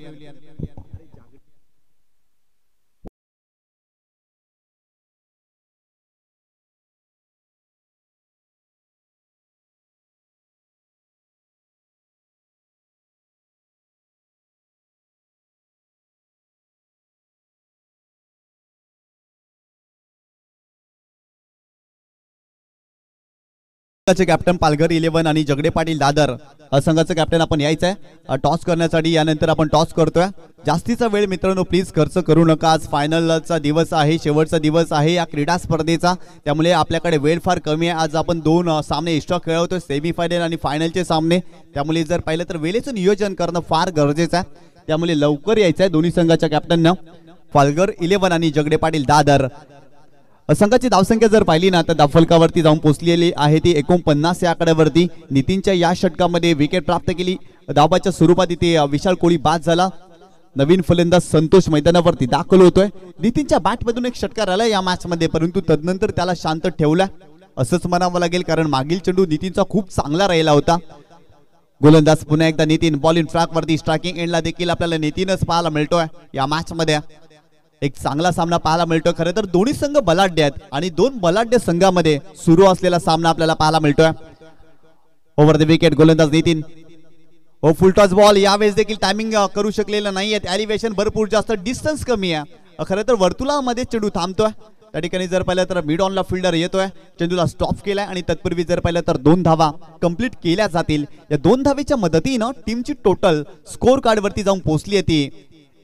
Captain Palghar 11 आणि झगडे पाटील दादर संघाचं कॅप्टन आपण यायचं आहे टॉस करण्यासाठी. यानंतर आपण टॉस करतोय. जास्तीचा वेळ मित्रांनो प्लीज खर्च करू नका. आज फायनलचा दिवस आहे, शेवटचा दिवस आहे या क्रीडा स्पर्धेचा, त्यामुळे आपल्याकडे वेळ फार कमी आहे. आज आपण 2 सामने एक्स्ट्रा खेळवतोय, सेमीफायनल आणि फायनलचे सामने. त्यामुळे जर पाहिलं तर वेळेचं नियोजन करणं फार गरजेचं आहे, त्यामुळे लवकर यायचं आहे दोन्ही संघाच्या कॅप्टननं. पालघर 11 आणि झगडे पाटील दादर संघाची धावसंख्या जर पाहिली ना तर धावफलकावरती जाऊन पोहोचलेली आहे ती 49 या आकड्यावरती. नितीनच्या या षटकामध्ये विकेट प्राप्त केली. धाबाच्या स्वरूपात इथे विशाल कोळी बाद झाला. नवीन फलंदाज संतोष मैदानावरती दाखल होतोय. नितीनच्या बॅटमधून एक षटकार आला या मॅच मध्ये, परंतु तदनंतर त्याला शांत ठेवला असंच म्हणावं लागेल, कारण मागील चेंडू नितीनचा खूप चांगला राहिला होता. गोलंदाज पुन्हा एकदा नितीन. बॉल इन ट्रॅक वरती स्ट्रायकिंग एंडला देखील आपल्याला नितीनच पाहायला मिळतोय. या मॅच मध्ये एक चांगला सामना पाहायला मिळतोय. खरं तर दोन्ही संघ बलाढ्य आहेत आणि 2 बलाढ्य संघामध्ये सुरू असलेला सामना आपल्याला पाहायला मिळतोय. ओव्हर द विकेट गोलंदाज नितीन. फुल टॉस बॉल. यावेळेस देखील टायमिंग करू शकलेलं नाहीये. एलिव्हेशन भरपूर जास्त, डिस्टन्स कमी आहे. खरं तर वर्तुळामध्ये चेंडू थांबतोय. त्या ठिकाणी जर पाहिलं तर मिड ऑनला फिल्डर येतोय, चेंडूला स्टॉप केलाय आणि तत्पूर्वी जर पाहिलं तर 2 धावा कंप्लीट केल्या जातील. या 2 धावेच्या मदतीनं टीमची टोटल स्कोर कार्डवरती जाऊन पोहोचली आहे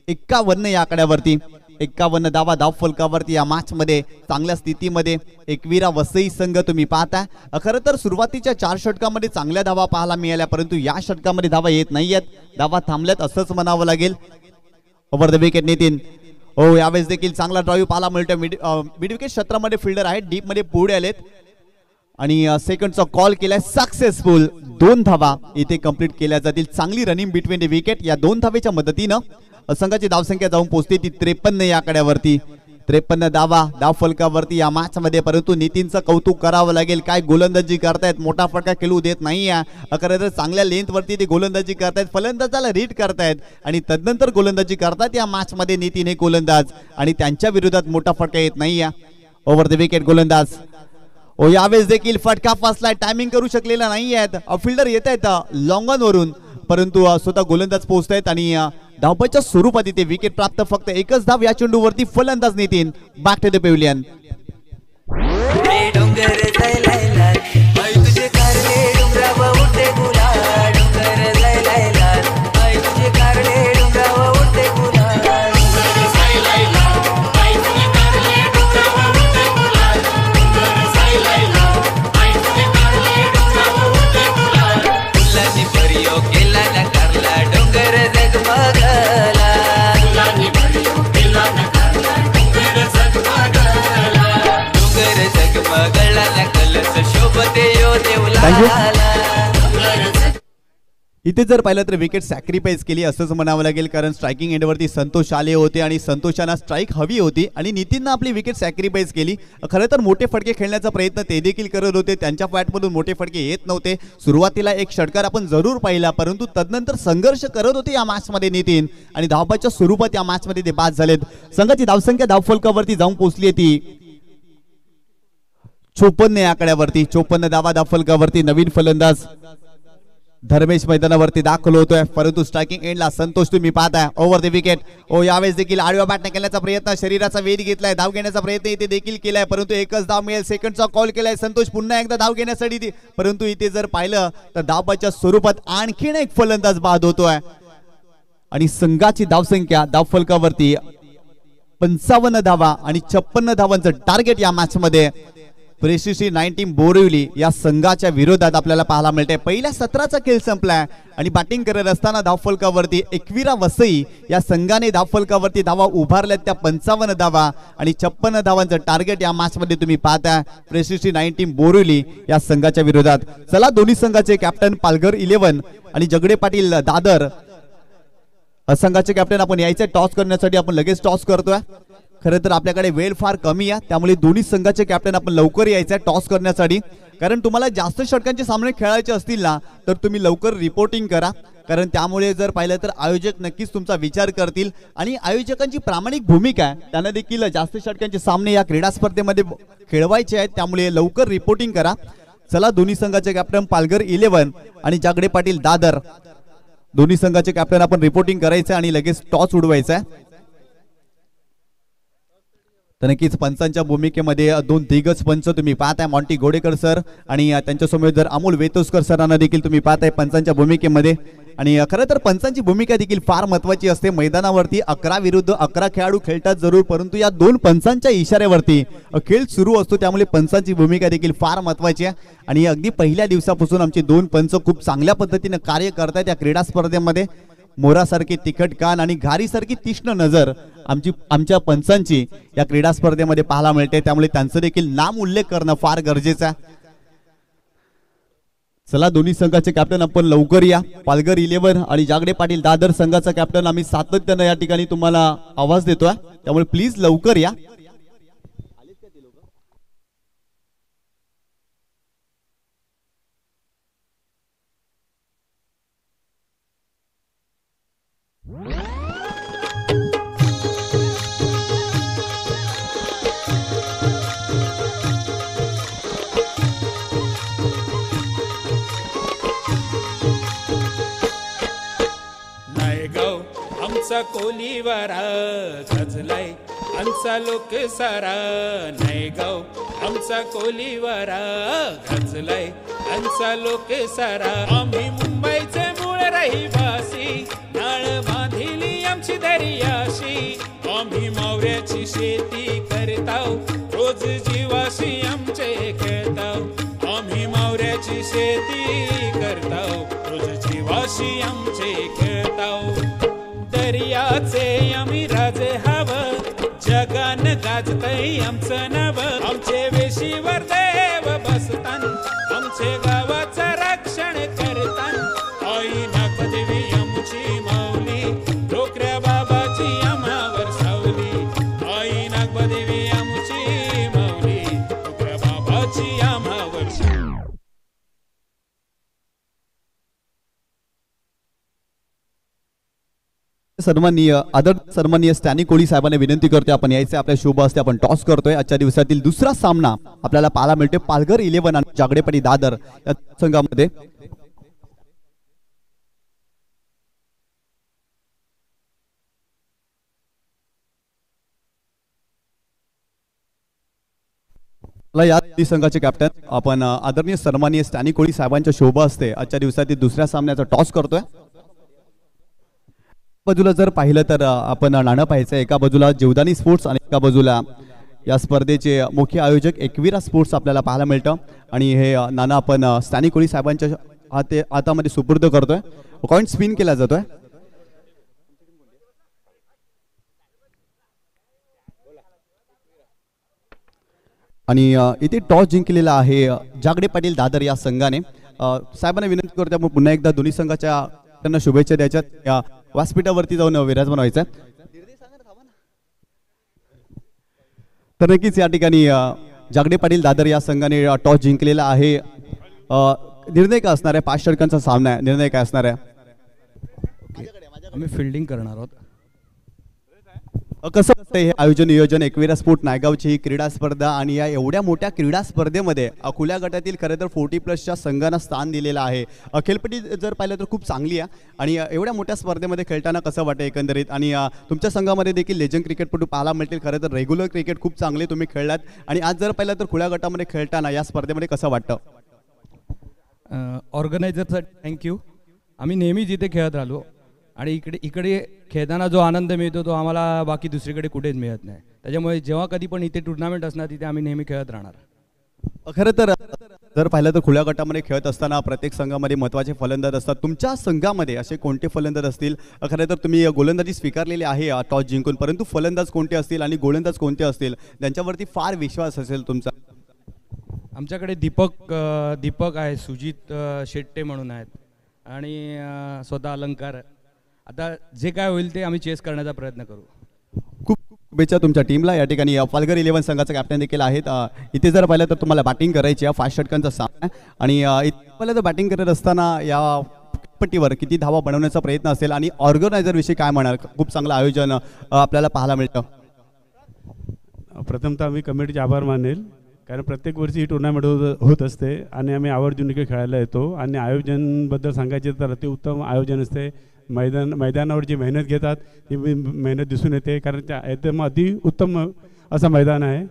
51 या आकड्यावरती. 51 धावा धावफलकावरती या मॅच मध्ये चांगल्या स्थितीमध्ये एकविरा वसई संघ तुम्ही पाहता. खरं तर सुरुवातीच्या 4 षटकामध्ये चांगल्या धावा पाहायला मिळाल्या, परंतु या षटकामध्ये धावा येत नाहीयेत, धावा थांबल्यात असंच म्हणावं लागेल. Over the wicket Nitin. यावेळेस देखील चांगला ड्राईव्ह पाहायला मिळतोय. मिड विकेट क्षेत्रामध्ये फिल्डर आहेत, डीप मध्ये पुढे आलेत आणि सेकंडचा कॉल केलाय. सक्सेसफुल. 2 धावा इथे कंप्लीट केल्या जातील. चांगली रनिंग बिटवीन द विकेट. या 2 धावेच्या मदतीनं संघाची धावसंख्या जाऊन पोहोचते ती 53 या आकड्यावरती. 53 धाव फलकावरती या मॅच मध्ये, परंतु नितीनचं कौतुक करावं लागेल. काय गोलंदाजी करतायत, मोठा फटका खेळू देत नाहीये. खरं तर चांगल्या लेंथ वरती ते गोलंदाजी करतायत, फलंदाजाला रीड करतायत आणि तदनंतर गोलंदाजी करतात या मॅच मध्ये नितीन हे गोलंदाज, आणि त्यांच्या विरोधात मोठा फटका येत नाहीये. ओव्हर द विकेट गोलंदाज. यावेळेस देखील फटका फसलाय, टायमिंग करू शकलेला नाहीयेत. फिल्डर येत आहेत लॉंग ऑन वरून, परंतु स्वतः गोलंदाज पोहोचतायत आणि धावपळीच्या स्वरूपात इथे विकेट प्राप्त. फक्त एकच धाव या चेंडूवरती. फलंदाज Nitin. Back to the pavilion. इथे जर पाहिलं तर विकेट सॅक्रिफाईस केली असंच म्हणावं लागेल, कारण स्ट्रायकिंग एंडवरती संतोष आले होते आणि संतोषांना स्ट्राईक हवी होती आणि नितीननं आपली विकेट सॅक्रिफाईस केली. खरं तर मोठे फटके खेळण्याचा प्रयत्न ते देखील करत होते, त्यांच्या फॅटमधून मोठे फटके येत नव्हते. सुरुवातीला एक षटकार आपण जरूर पाहिला, परंतु तदनंतर संघर्ष करत होते या मॅचमध्ये नितीन, आणि धावबाच्या स्वरूपात या मॅचमध्ये ते बाद झालेत. संघाची धावसंख्या धावफलकावरती जाऊन पोहोचली ती 54 या आकड्यावरती. 54 धावा धावफलकावरती. नवीन फलंदाज धर्मेश मैदानावरती दाखल होतोय, परंतु स्ट्रायकिंग एंडला संतोष तुम्ही पाहताय. Over the wicket. यावेळेस देखील आडव्या बॅटने केल्याचा प्रयत्न, शरीराचा वेध घेतलाय, धाव घेण्याचा प्रयत्न इथे देखील केलाय, परंतु एकच धाव मिळेल. सेकंडचा कॉल केलाय संतोष पुन्हा एकदा धाव घेण्यासाठी, परंतु इथे जर पाहिलं तर धावबाच्या स्वरूपात आणखीन एक फलंदाज बाद होतोय आणि संघाची धावसंख्या धावफलकावरती 55 धावा आणि 56 धावांचं टार्गेट या मॅच मध्ये प्रेसिसी 19 बोरिवली या संघाच्या विरोधात आपल्याला पाहायला मिळते. पहिल्या सत्राचा खेळ संपलाय आणि बॅटिंग करत असताना धावफलकावरती एकविरा वसई या संघाने धावफलकावरती धावा उभारल्यात त्या 55 धावा आणि 56 धावांचं टार्गेट या मॅच मध्ये तुम्ही पाहताय प्रेसिसी 19 बोरिवली या संघाच्या विरोधात. चला दोन्ही संघाचे कॅप्टन पालघर 11 आणि जगडे पाटील दादर संघाचे कॅप्टन आपण यायचे टॉस करण्यासाठी. आपण लगेच टॉस करतोय. खरं तर आपल्याकडे वेळ फार कमी आहे, त्यामुळे दोन्ही संघाचे कॅप्टन आपण लवकर यायचे टॉस करण्यासाठी, कारण तुम्हाला जास्त षटकांचे सामने खेळायचे असतील ना तर तुम्ही लवकर रिपोर्टिंग करा, कारण त्यामुळे जर पाहिलं तर आयोजक नक्कीच तुमचा विचार करतील आणि आयोजकांची प्रामाणिक भूमिका आहे, त्यांना देखील जास्त षटकांचे सामने या क्रीडा स्पर्धेमध्ये खेळवायचे आहेत, त्यामुळे लवकर रिपोर्टिंग करा. चला दोन्ही संघाचे कॅप्टन पालघर 11 आणि जागडे पाटील दादर दोन्ही संघाचे कॅप्टन आपण रिपोर्टिंग करायचं आणि लगेच टॉस उडवायचा आहे. तर नक्कीच पंचांच्या भूमिकेमध्ये दोन दिग्गज पंच तुम्ही पाहताय, मॉन्टी गोडेकर सर आणि त्यांच्यासमोर जर अमोल वेतोस्कर सरांना देखील तुम्ही पाहताय पंचांच्या भूमिकेमध्ये. आणि खरं तर पंचांची भूमिका देखील फार महत्त्वाची असते. मैदानावरती 11 विरुद्ध 11 खेळाडू खेळतात जरूर, परंतु या दोन पंचांच्या इशाऱ्यावरती खेळ सुरू असतो, त्यामुळे पंचांची भूमिका देखील फार महत्त्वाची आहे. आणि अगदी पहिल्या दिवसापासून आमचे दोन पंच खूप चांगल्या पद्धतीने कार्य करतात या क्रीडा स्पर्धेमध्ये. मोरासारखी तिखट कान आणि घारीसारखी तीक्ष्ण नजर आमच्या पंचांची या क्रीडा स्पर्धेमध्ये पाहायला मिळते, त्यामुळे त्यांचं देखील नाम उल्लेख करणं फार गरजेचं आहे. चला दोन्ही संघाचे कॅप्टन आपण लवकर या. पालघर 11 आणि जागडे पाटील दादर संघाचा कॅप्टन आम्ही सातत्याने या ठिकाणी तुम्हाला आवाज देतोय, त्यामुळे प्लीज लवकर या. आमचा कोलीवारा गजलाय आमचा लोक सारा, नाही गाव आमचा कोलीवारा गजलाय आमचा लोक सारा. आम्ही मुंबईचे मूळ रहिवासी, नाळ बांधिली आमची दर्याशी. आम्ही मावऱ्याची शेती करताव, रोज जीवाशी आमचे खेळताव. आम्ही मावऱ्याची शेती करताव, रोज जीवाशी आमचे खेळताव. दर्याचे आम्ही राजे हवं, जगान गाजतय आमचं नाव. आमचे वेशीवर देव बसतान, आमचे गावाचं रक्षण करतान. आई नागदेवी आमची माऊली, डोकऱ्या बाबाची आम्हावर सावली. आई नागदेवी सन्माननीय आदर सन्माननीय स्टॅनी कोळी साहेबांना विनंती करतोय आपण यायचे आपल्या शुभ हस्ते आपण टॉस करतोय. आजच्या दिवसातील दुसरा सामना आपल्याला पाहायला मिळतोय पालघर 11 आणि जागडेपडी दादर या संघामध्ये. या संघाचे कॅप्टन आपण आदरणीय सन्माननीय स्टॅनी कोळी साहेबांच्या शोभा असते आजच्या दिवसातील दुसऱ्या सामन्याचा टॉस करतोय. बाजूला जर पाहिलं तर आपण नाणं पाहायचं एका बाजूला जीवदानी स्पोर्ट्स आणि एका बाजूला या स्पर्धेचे मुख्य आयोजक एकविरा स्पोर्ट्स आपल्याला पाहायला मिळतं आणि हे नाणं आपण स्टॅनी कोळी साहेबांच्या हातामध्ये सुपूर्द करतोय. कॉइन स्पिन केला जातोय आणि इथे टॉस जिंकलेला आहे जागडे पाटील दादर या संघाने. साहेबांना विनंती करतो आपण पुन्हा एकदा दोन्ही संघाच्या त्यांना शुभेच्छा द्यायच्यात. या व्यासपीठावरती जाऊन विराजमान व्हायचं. तर नक्कीच या ठिकाणी जागडे पाटील दादर या संघाने टॉस जिंकलेला आहे. निर्णय काय असणार आहे? 5 षटकांचा सामना आहे. निर्णय काय असणार आहे? आम्ही फिल्डिंग करणार आहोत. कसं वाटतं हे आयोजन नियोजन? एकविरा स्पोर्ट नायगावची ही क्रीडा स्पर्धा आणि या एवढ्या मोठ्या क्रीडा स्पर्धेमध्ये खुल्या गटातील खरं तर 40+ संघांना स्थान दिलेलं आहे. खेळपट्टी जर पाहिलं तर खूप चांगली आहे आणि एवढ्या मोठ्या स्पर्धेमध्ये खेळताना कसं वाटतं एकंदरीत? आणि तुमच्या संघामध्ये देखील लेजंड क्रिकेटपटू पाहायला मिळतील. खरं तर रेग्युलर क्रिकेट खूप चांगले तुम्ही खेळलात आणि आज जर पाहिलं तर खुल्या गटामध्ये खेळताना या स्पर्धेमध्ये कसं वाटतं? ऑर्गनायझरसाठी थँक्यू. आम्ही नेहमी जिथे खेळत राहिलो आणि इकडे खेळताना जो आनंद मिळतो तो आम्हाला बाकी दुसरीकडे कुठेच मिळत नाही. त्याच्यामुळे जेव्हा कधी पण इथे टुर्नामेंट असणार तिथे आम्ही नेहमी खेळत राहणार. खरं तर जर पाहिलं तर खुल्या गटामध्ये खेळत असताना प्रत्येक संघामध्ये महत्त्वाचे फलंदाज असतात. तुमच्या संघामध्ये असे कोणते फलंदाज असतील? खरं तर तुम्ही गोलंदाजी स्वीकारलेली आहे टॉस जिंकून, परंतु फलंदाज कोणते असतील आणि गोलंदाज कोणते असतील त्यांच्यावरती फार विश्वास असेल तुमचा? आमच्याकडे दीपक आहे, सुजित शेट्टे म्हणून आहेत आणि स्वतः अलंकार. आता जे काय होईल ते आम्ही चेस करण्याचा प्रयत्न करू. खूप शुभेच्छा तुमच्या टीमला. या ठिकाणी पालघर 11 संघाचा कॅप्टन देखील आहेत. इथे जर पाहिलं तर तुम्हाला बॅटिंग करायची आहे. 5 षटकांचा सामना आणि इथे पाहिलं तर बॅटिंग करत असताना या पट्टीवर किती धावा बनवण्याचा प्रयत्न असेल आणि ऑर्गनायझर विषयी काय म्हणाल? खूप चांगलं आयोजन आपल्याला पाहायला मिळतं. प्रथमतः आम्ही कमिटीचे आभार मानेल कारण प्रत्येक वर्षी ही टुर्नामेंट होत असते आणि आम्ही आवर्जून इकडे खेळायला येतो आणि आयोजनबद्दल सांगायचे तर अति उत्तम आयोजन असते. मैदानावर जी मेहनत घेतात ती मेहनत दिसून येते कारण त्या एकदम अति उत्तम असं मैदान आहे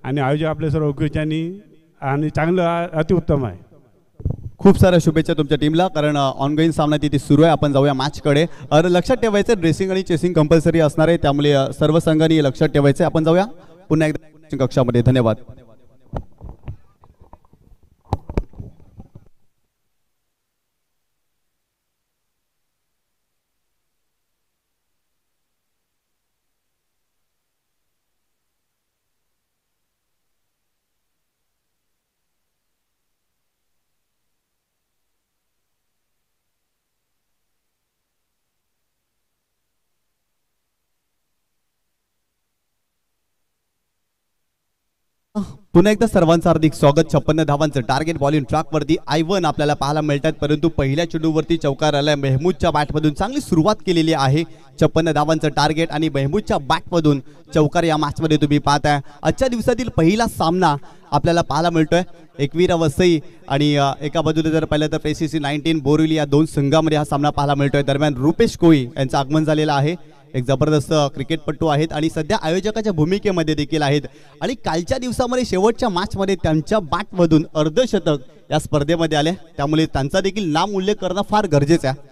आणि आयोजक आपले सर्व ओळखीच्यांनी आणि चांगलं अतिउत्तम आहे. खूप साऱ्या शुभेच्छा तुमच्या टीमला कारण ऑनगोईंग सामना तिथे सुरू आहे. आपण जाऊया मॅचकडे. लक्षात ठेवायचं ड्रेसिंग आणि चेसिंग कंपल्सरी असणार आहे त्यामुळे सर्व संघांनी लक्षात ठेवायचं. आपण जाऊया पुन्हा एकदा कक्षामध्ये. धन्यवाद. पुन्हा एकदा सर्वांचं हार्दिक स्वागत. 56 धावांचं टार्गेट बॉलिंग ट्रॅकवरती I1 आपल्याला पाहायला मिळतात परंतु पहिल्या चेंडूवरती चौकार आलाय. मेहमूदच्या बॅटमधून चांगली सुरुवात केलेली आहे. 56 धावांचं टार्गेट आणि मेहमूदच्या बॅटमधून चौकार या मॅचमध्ये तुम्ही पाहताय. आजच्या दिवसातील पहिला सामना आपल्याला पाहायला मिळतोय एकविरा वसई आणि एका बाजूला जर पाहिलं तर PCC 19 बोरिवली या दोन संघामध्ये हा सामना पाहायला मिळतोय. दरम्यान रुपेश कोळी यांचं आगमन झालेलं आहे. एक जबरदस्त क्रिकेटपटू आहेत आणि सध्या आयोजकाच्या भूमिकेमध्ये देखील आहेत आणि कालच्या दिवसामध्ये शेवटच्या मॅचमध्ये त्यांच्या बॅटमधून अर्धशतक या स्पर्धेमध्ये आले त्यामुळे त्यांचा देखील नाम उल्लेख करणं फार गरजेचं आहे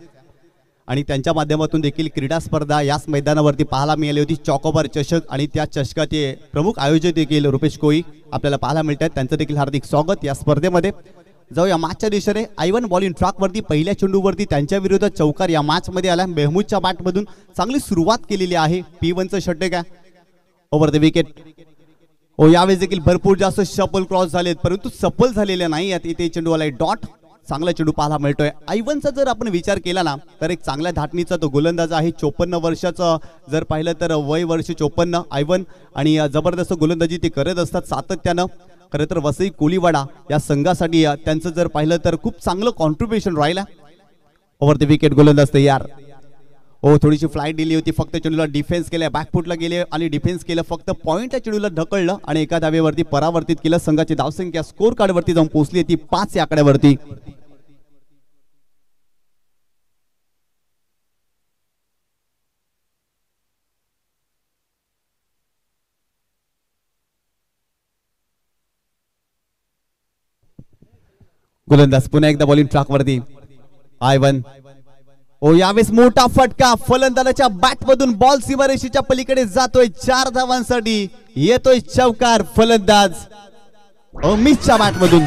आणि त्यांच्या माध्यमातून देखील क्रीडा स्पर्धा याच मैदानावरती पाहायला मिळाली होती. चॉकोबार चषक आणि त्या चषकाचे प्रमुख आयोजक देखील रुपेश कोळी आपल्याला पाहायला मिळतात. त्यांचं देखील हार्दिक स्वागत या स्पर्धेमध्ये. जाऊया मॅचच्या दिशेने. I1 बॉलिंग ट्रॅकवरती पहिल्या चेंडूवरती त्यांच्या विरोधात चौकार या मॅचमध्ये आला. मेहमूदच्या बॅटमधून चांगली सुरुवात केलेली आहे. P1चं षटक आहे ओव्हर द विकेट. यावेळेस देखील भरपूर जास्त शफल क्रॉस झालेत परंतु सफल झालेले नाही आहेत. इथे चेंडू आलाय डॉट. चांगला चेंडू पाहायला मिळतोय. I1चा जर आपण विचार केला ना तर एक चांगल्या धाटणीचा तो गोलंदाज आहे. 54 वर्षाचं जर पाहिलं तर वय वर्ष 54 I1 आणि जबरदस्त गोलंदाजी ते करत असतात सातत्यानं. खरं तर वसई कोलीवाडा या संघासाठी त्यांचं जर पाहिलं तर खूप चांगलं कॉन्ट्रीब्युशन राहिलं. ओव्हर द विकेट गोलंदाज तयार. हो, थोडीशी फ्लाईट दिली होती, फक्त चेंडूला डिफेन्स केल्या, बॅकफुटला गेले आणि डिफेन्स केलं, फक्त पॉईंटच्या चेंडूला ढकललं आणि एका धावेवरती परावर्तित केलं. संघाची धावसंख्या स्कोर कार्डवरती जाऊन पोहोचली ती 5 या आकड्यावरती. गोलंदाज पुन्हा एकदा बॉलिंग ट्रॅकवरती. I1 ओ यावेळेस मोठा फटका, फलंदाजाच्या बॅट मधून बॉल सीमारेषेच्या पलीकडे जातोय, 4 धावांसाठी येतोय चौकार. फलंदाज अमितच्या बॅट मधून.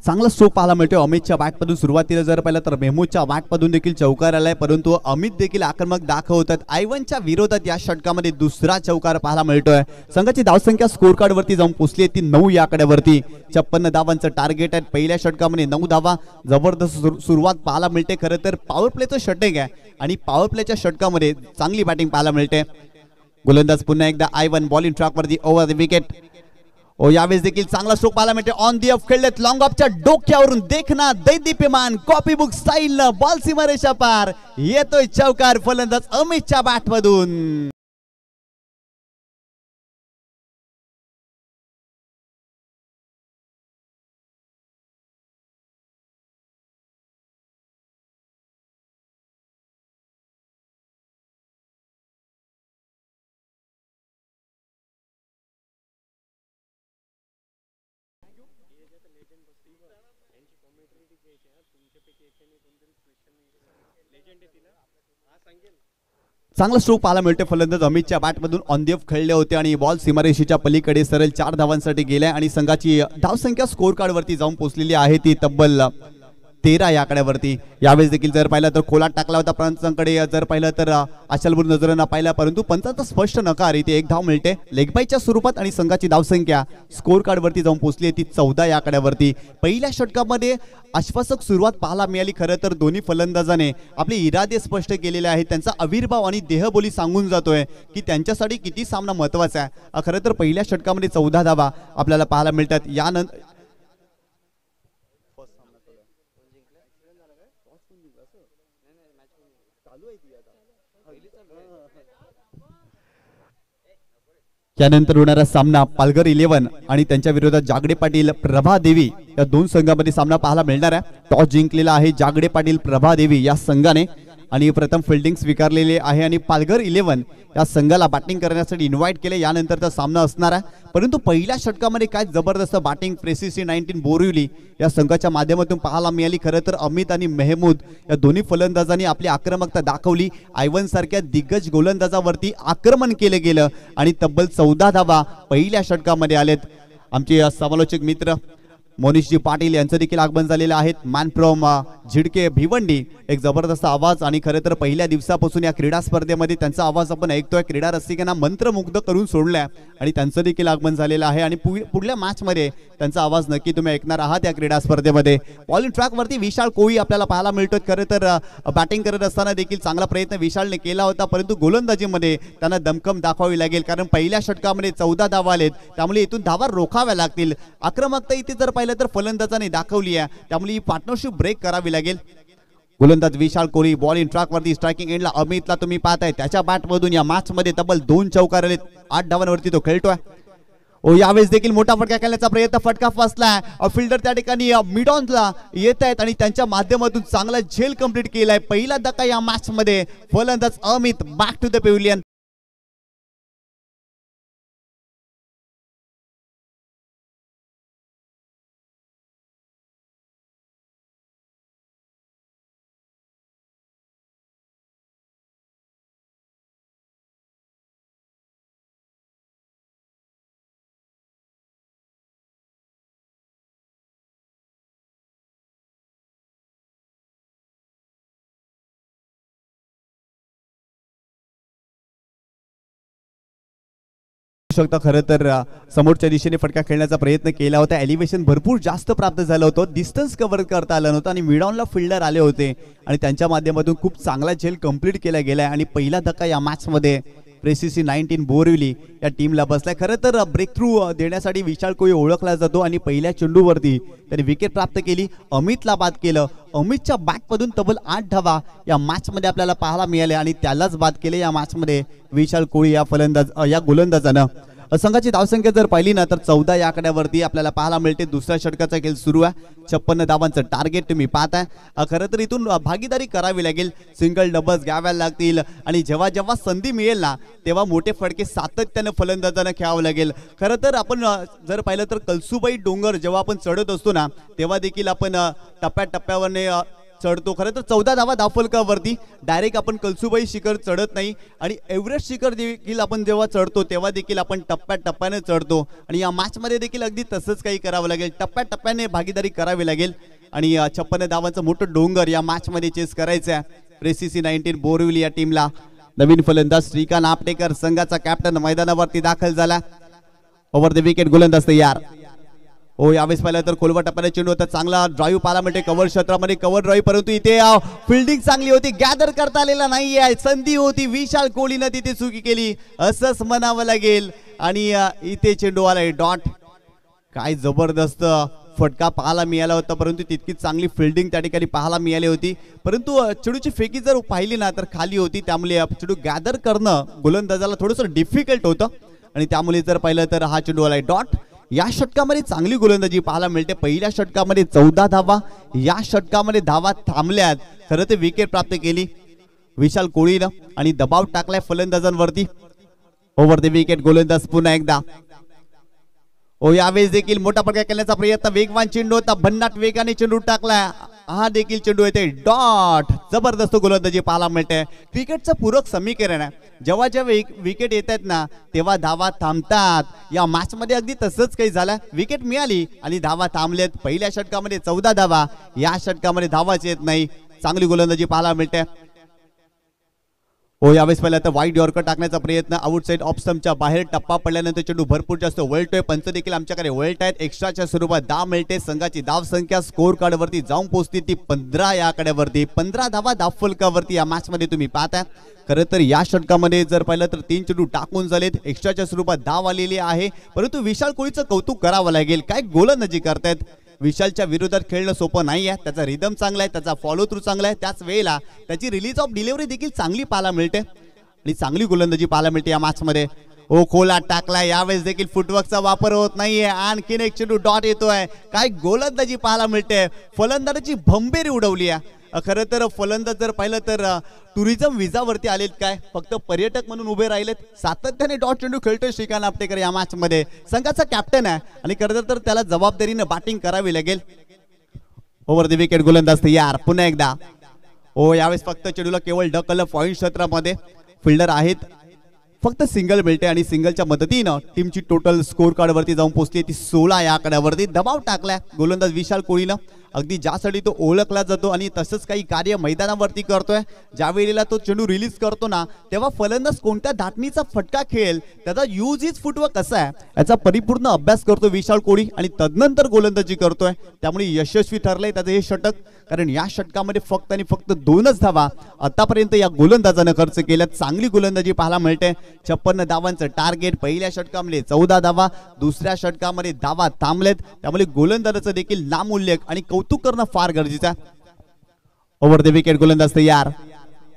चांगला स्ट्रोक पाहायला मिळतोय अमितच्या बॅटमधून. सुरुवातीला जर पाहिलं तर मेहमूदच्या बॅटमधून देखील चौकार आलाय, परंतु अमित देखील आक्रमक दाखवतात. I1च्या विरोधात या षटकामध्ये दुसरा चौकार पाहायला मिळतोय. संघाची धावसंख्या स्कोर कार्ड वरती जाऊन पोहोचली ती 9 या आकड्यावरती. 56 धावांचं टार्गेट आहे. पहिल्या षटकामध्ये 9 धावा. जबरदस्त सुरुवात पाहायला मिळते. खरं तर पॉवर प्लेचं षटक आहे आणि पॉवर प्लेच्या षटकामध्ये चांगली बॅटिंग पाहायला मिळते. गोलंदाज पुन्हा एकदा I1 बॉलिंग ट्रॅकवरती ओव्हर द विकेट. ओ यावेळेस देखील चांगला स्ट्रोक पाहायला मिळते. ऑन दी ऑफ खेळलेत, लॉंग ऑफच्या डोक्यावरून देखना दैदिप्यमान कॉपी बुक स्टाईल बॉल सीमारेषा पार येतोय चौकार. फलंदाज अमितच्या बॅट मधून. चांगला स्ट्रोक पाहायला मिळते. फलंदाज अमितच्या बॅटमधून ऑन दी ऑफ खेळले होते आणि बॉल सीमारेषेच्या पलीकडे सरळ 4 धावांसाठी गेल्या आणि संघाची धावसंख्या स्कोर कार्ड वरती जाऊन पोहोचलेली आहे ती तब्बल 13 या आकड्यावरती. यावेळेस देखील जर पाहिलं तर खोलात टाकला होता पंचांकडे, जर पाहिलं तर आशलपूर नजरेनं पाहिला, परंतु पंचांचा स्पष्ट नकार. इथे एक धाव मिळते लेगबाईच्या स्वरूपात आणि संघाची धावसंख्या स्कोर कार्ड वरती जाऊन पोहोचली ती 14 या आकड्यावरती. पहिल्या षटकामध्ये आश्वासक सुरुवात पाहायला मिळाली. खरं तर दोन्ही फलंदाजाने आपले इरादे स्पष्ट केलेले आहेत. त्यांचा आविर्भाव आणि देहबोली सांगून जातोय की त्यांच्यासाठी किती सामना महत्वाचा आहे. खरं तर पहिल्या षटकामध्ये 14 धावा आपल्याला पाहायला मिळतात. यानंतर त्यानंतर होणारा सामना पालघर 11 आणि त्यांच्या विरोधात जागडे पाटील प्रभा देवी या दोन संघांमध्ये सामना पाहायला मिळणार आहे. टॉस जिंकलेला आहे जागडे पाटील प्रभा देवी या संघाने आणि प्रथम फिल्डिंग स्वीकारलेली आहे आणि पालघर 11 या संघाला बॅटिंग करण्यासाठी इन्व्हाइट केले. यानंतरचा सामना असणार आहे. परंतु पहिल्या षटकामध्ये काय जबरदस्त बॅटिंग प्रेसिसी 19 बोरिवली या संघाच्या माध्यमातून पाहायला मिळाली. खरं तर अमित आणि मेहमूद या दोन्ही फलंदाजांनी आपली आक्रमकता दाखवली. I1 सारख्या दिग्गज गोलंदाजावरती आक्रमण केले गेलं आणि तब्बल 14 धावा पहिल्या षटकामध्ये आलेत. आमचे समालोचक मित्र मोनिशजी पाटील यांचं देखील आगमन झालेलं आहे. मॅन फ्रॉम झिडके भिवंडी एक जबरदस्त आवाज आणि खरं तर पहिल्या दिवसापासून या क्रीडा स्पर्धेमध्ये त्यांचा आवाज आपण ऐकतोय. क्रीडा रसिकांना मंत्रमुग्ध करून सोडलाय आणि त्यांचं देखील आगमन झालेलं आहे आणि पुढल्या मॅचमध्ये त्यांचा आवाज नक्की तुम्ही ऐकणार आहात या क्रीडा स्पर्धेमध्ये. बॉलिंग ट्रॅकवरती विशाल कोळी आपल्याला पाहायला मिळतो. खरं तर बॅटिंग करत असताना देखील चांगला प्रयत्न विशालने केला होता, परंतु गोलंदाजीमध्ये त्यांना दमखम दाखवावी लागेल कारण पहिल्या षटकामध्ये 14 धावा आलेत. त्यामुळे इथून धावा रोखाव्या लागतील. आक्रमकता इथे जर पाहिलं तर फलंदाजाने दाखवली आहे, त्यामुळे ही पार्टनरशिप ब्रेक करावी लागेल. गोलंदाज विशाल कोहली बॉलिंग ट्रॅक वरती. स्ट्रायकिंग एंडला अमितला तुम्ही पाहताय त्याच्या बॅट मधून या मॅच मध्ये तब्बल 2 चौकार आलेत. 8 धावांवरती तो खेळतोय. ओ यावेळेस देखील मोठा फटका खेळण्याचा प्रयत्न, फटका फसलाय. फिल्डर त्या ठिकाणी मिड ऑनला येत आहेत आणि त्यांच्या माध्यमातून चांगला झेल कंप्लीट केलाय. पहिला धक्का या मॅच मध्ये. फलंदाज Amit back to the pavilion. शकता खरं तर समोरच्या दिशेने फटका खेळण्याचा प्रयत्न केला होता. एलिव्हेशन भरपूर जास्त प्राप्त झालं होतं, डिस्टन्स कव्हर करता आलं नव्हतं आणि मिडऑनला फिल्डर आले होते आणि त्यांच्या माध्यमातून खूप चांगला झेल कंप्लीट केला गेलाय आणि पहिला धक्का या मॅचमध्ये प्रेसिसी 19 बोरिवली या टीमला बसलाय. खरं तर ब्रेक थ्रू देण्यासाठी विशाल कोळी ओळखला जातो आणि पहिल्या चेंडूवरती त्याने विकेट प्राप्त केली, अमितला बाद केलं. अमितच्या बॅटमधून तब्बल 8 धावा या मॅचमध्ये आपल्याला पाहायला मिळाले आणि त्यालाच बाद केले या मॅचमध्ये विशाल कोळी या गोलंदाजानं. संघाची धावसंख्या जर पाहिली ना तर 14 या आकड्यावरती आपल्याला पाहायला मिळते. दुसऱ्या षटकाचा खेळ सुरू आहे, 56 धावांचं टार्गेट तुम्ही पाहताय. खरं तर इथून भागीदारी करावी लागेल, सिंगल डबल्स घ्याव्या लागतील आणि जेव्हा जेव्हा संधी मिळेल ना तेव्हा मोठे फटके सातत्यानं फलंदाजांना खेळावं लागेल. खरं तर आपण जर पाहिलं तर कळसुबाई डोंगर जेव्हा आपण चढत असतो ना तेव्हा देखील आपण टप्प्याटप्प्यावरने चढतो. खरं तर 14 धावा धावफलकावरती डायरेक्ट आपण कळसुबाई शिखर चढत नाही आणि एव्हरेस्ट शिखर देखील आपण जेव्हा चढतो तेव्हा देखील आपण टप्प्याटप्प्याने चढतो आणि या मॅचमध्ये देखील अगदी तसंच काही करावं लागेल, टप्प्याटप्प्याने भागीदारी करावी लागेल आणि 56 धावांचं मोठं डोंगर या मॅचमध्ये चेस करायचं आहे प्रेसिसी 19 बोरिवली या टीमला. नवीन फलंदाज श्रीकांत आपटेकर संघाचा कॅप्टन मैदानावरती दाखल झाला. ओव्हर द विकेट गोलंदाज तयार. यावेळेस पाहिलं तर खोलवर टप्प्याने चेंडू होता, चांगला ड्राईव्ह पाहायला मिळते कव्हर क्षेत्रामध्ये, कव्हर ड्राईव्ह, परंतु इथे फिल्डिंग चांगली होती, गॅदर करता आलेला नाहीये, संधी होती, विशाल कोहलीनं तिथे चुकी केली असंच म्हणावं लागेल आणि इथे चेंडू आलाय डॉट. काय जबरदस्त फटका पाहायला मिळाला होता, परंतु तितकी चांगली फिल्डिंग त्या ठिकाणी पाहायला मिळाली होती, परंतु चेंडूची फेकी जर पाहिली ना तर खाली होती, त्यामुळे चेंडू गॅदर करणं गोलंदाजाला थोडंसं डिफिकल्ट होतं आणि त्यामुळे जर पाहिलं तर हा चेंडू आलाय डॉट. या षटकामध्ये चांगली गोलंदाजी पाहायला मिळते. पहिल्या षटकामध्ये 14 धावा, या षटकामध्ये धावा थांबल्यात. खरं तर विकेट प्राप्त केली विशाल कोहलीनं आणि दबाव टाकलाय फलंदाजांवरती. ओव्हर द विकेट गोलंदाज पुन्हा एकदा. यावेळेस देखील मोठा फटका करण्याचा प्रयत्न, वेगवान चेंडू होता, भन्नाट वेगाने चेंडू टाकलाय, हा देखील चेंडू येते डॉट. जबरदस्त गोलंदाजी पाहायला मिळते. क्रिकेटचं पूरक समीकरण आहे, जेव्हा जेव्हा विकेट येत आहेत ना तेव्हा धावा थांबतात. या मॅच मध्ये अगदी तसंच काही झालं, विकेट मिळाली आणि धावा थांबलेत. पहिल्या षटकामध्ये 14 धावा, या षटकामध्ये धावाच येत नाही. चांगली गोलंदाजी पाहायला मिळते. यावेळेस पहिला तर वाईट यॉर्कर टाकण्याचा प्रयत्न, आउटसाइड ऑफ स्टंपच्या बाहेर टप्पा पडल्यानंतर चेंडू भरपूर जास्त वळतोय. पंच देखील आमच्याकडे वळत आहेत. एक्स्ट्राच्या स्वरूपात धाव मिळते. संघाची धाव संख्या स्कोर कार्ड वरती जाऊन पोहोचते ती 15 या आकड्यावरती. 15 धावा धावफलकावरती या मॅच मध्ये तुम्ही पाहताय. खरं तर या षटकामध्ये जर पाहिलं तर 3 चेंडू टाकून झालेत, एक्स्ट्राच्या स्वरूपात धाव आलेली आहे, परंतु विशाल कोहलीचं कौतुक करावं लागेल. काय गोलंदाजी करतायत. विशालच्या विरोधात खेळणं सोपं नाही आहे. त्याचा रिदम चांगला आहे, त्याचा फॉलो थ्रू चांगला आहे, त्याच वेळेला त्याची रिलीज ऑफ डिलिव्हरी देखील चांगली पाहायला मिळते आणि चांगली गोलंदाजी पाहायला मिळते या मॅच मध्ये. खोला टाकलाय, यावेळेस देखील फुटवर्कचा वापर होत नाहीये. आणखीन एक चेंडू डॉट येतोय. काय गोलंदाजी पाहायला मिळते. फलंदाजाची भंबेरी उडवली आहे. खरं तर फलंदाज जर पाहिलं तर टुरिझम विजावरती आलेत, काय फक्त पर्यटक म्हणून उभे राहिलेत. सातत्याने डॉट चेंडू खेळतोय श्रीकांत आपटेकर या मॅच मध्ये. संघाचा कॅप्टन आहे आणि खरं तर त्याला जबाबदारीने बॅटिंग करावी लागेल. ओव्हर द विकेट गोलंदाज तयार पुन्हा एकदा. यावेळेस फक्त चेंडूला केवळ ढकललं पॉइंट क्षेत्रामध्ये. फिल्डर आहेत, फक्त सिंगल मिळते आणि सिंगलच्या मदतीनं टीमची टोटल स्कोर कार्ड वरती जाऊन पोहोचली ती 16 या आकड्यावरती. दबाव टाकलाय गोलंदाज विशाल कोहलीनं, अगदी ज्यासाठी तो ओळखला जातो आणि तसंच काही कार्य मैदानावरती करतोय. ज्या वेळेला तो चेंडू रिलीज करतो ना तेव्हा फलंदाज कोणत्या धाटणीचा फटका खेळेल, त्याचा यूज इज फुटवर्क कसा आहे याचा परिपूर्ण अभ्यास करतो विशाल कोहली आणि तदनंतर गोलंदाजी करतोय. त्यामुळे यशस्वी ठरलंय त्याचं हे षटक, कारण या षटकामध्ये फक्त आणि फक्त 2च धावा आतापर्यंत या गोलंदाजानं खर्च केल्यात. चांगली गोलंदाजी पाहायला मिळते. 56 धावांचं टार्गेट. पहिल्या षटकामध्ये 14 धावा, दुसऱ्या षटकामध्ये धावा थांबलेत. त्यामुळे गोलंदाजाचं देखील नामोल्लेख आणि कौतुक करणं फार गरजेचं आहे. ओव्हर द विकेट गोलंदाज तयार.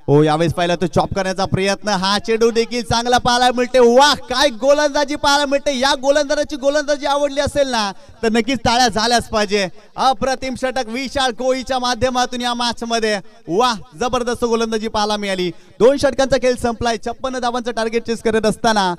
यावेळेस पाहिला तो चॉप करण्याचा प्रयत्न, हा चेंडू देखील चांगला पाहायला मिळते. वाह, काय गोलंदाजी पाहायला मिळते. या गोलंदाजाची गोलंदाजी आवडली असेल ना तर नक्कीच टाळ्या झाल्याच पाहिजे. अप्रतिम षटक विशाल कोहलीच्या माध्यमातून या मॅच मध्ये. वाह, जबरदस्त गोलंदाजी पाहायला मिळाली. 2 षटकांचा खेळ संपलाय. 56 धावांचं टार्गेट चेस करत असताना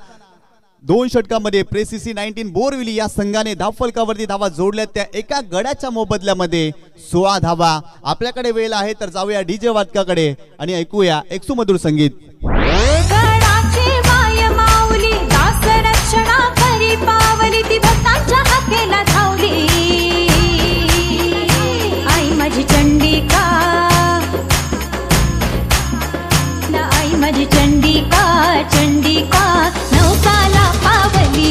2 षटकामध्ये प्रेसिसी 19 बोरिवली या संघाने धावफलकावरती धावा जोडल्या. त्या एका गड्याच्या मोबदल्यामध्ये 16 धावा. आपल्याकडे वेळ आहे तर जाऊया डीजे वादकाकडे आणि ऐकूया एक सुमधुर संगीत. गडाचे माय माऊली दास रक्षणा करी पावली ती भक्तांच्या हाकेला धावली. आई माझी चंडिका, आई माझी चंडिका, चंडिका नौकाला पावली.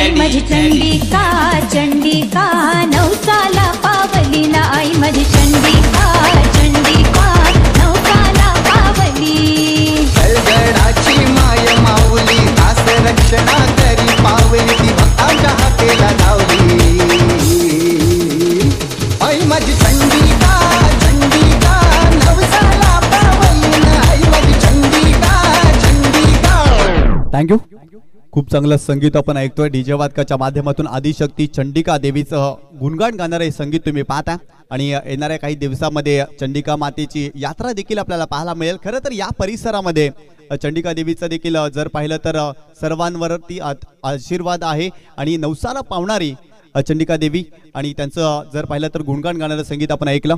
आई माझी चंडिका चंडिका नवसाला पावली ना आई माझी चंडिका चंडिका नवसाला पावली गडाची माय माऊली दास रक्षणा करी पावली ती भक्तांच्या हाकेला धावली आई माझी चंडिका चंडिका नवसाला पावली ना आई माझी चंडिका चंडिका. थँक्यू. खूप चांगलं संगीत आपण ऐकतोय डीजे वादकाच्या माध्यमातून. आदिशक्ती चंडिका देवीचं गुणगान गाणारे संगीत तुम्ही पाहता आणि येणाऱ्या काही दिवसामध्ये चंडिका मातेची यात्रा देखील आपल्याला पाहायला मिळेल. खरं तर या परिसरामध्ये चंडिका देवीचं देखील जर पाहिलं तर सर्वांवरती आशीर्वाद आहे आणि नवसाला पावणारी चंडिका देवी आणि त्यांचं जर पाहिलं तर गुणगान गाणारं संगीत आपण ऐकलं.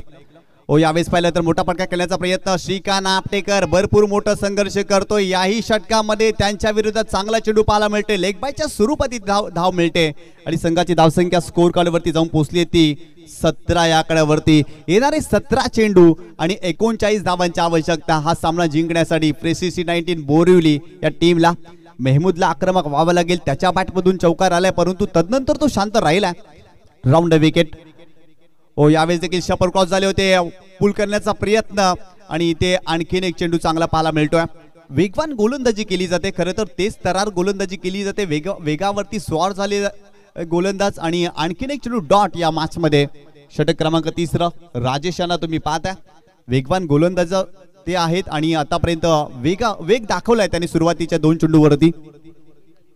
ओ यावेळेस पाहिलं तर मोठा फटका खेळण्याचा प्रयत्न श्रीकांत आपटेकर भरपूर मोठा संघर्ष करतोय. याही षटकामध्ये त्यांच्या विरोधात चांगला चेंडू पाहायला मिळते. लेगबायच्या स्वरूपात धाव मिळते आणि संघाची धावसंख्या स्कोर कार्डवरती जाऊन पोहोचली ती 17 या आकड्यावरती. येणारे 17 चेंडू आणि 39 धावांची आवश्यकता हा सामना जिंकण्यासाठी फ्रेसिसी 19 बोरिवली या टीमला. मेहमूदला आक्रमक व्हावं लागेल. त्याच्या बॅटमधून चौकार आलाय परंतु तदनंतर तो शांत राहिला. Round wicket. ओ यावेळेस देखील शपर क्रॉस झाले होते. पुल करण्याचा प्रयत्न आणि ते आणखीन एक चेंडू चांगला पाहायला मिळतोय. वेगवान गोलंदाजी केली जाते. खरं तर तेच तरार गोलंदाजी केली जाते. वेगावरती स्वार झाले गोलंदाज आणि आणखीन एक चेंडू डॉट या मॅच मध्ये. षटक क्रमांक 3 राजेश यांना तुम्ही पाहता. वेगवान गोलंदाज ते आहेत आणि आतापर्यंत वेग दाखवलाय त्यांनी सुरुवातीच्या 2 चेंडूवरती.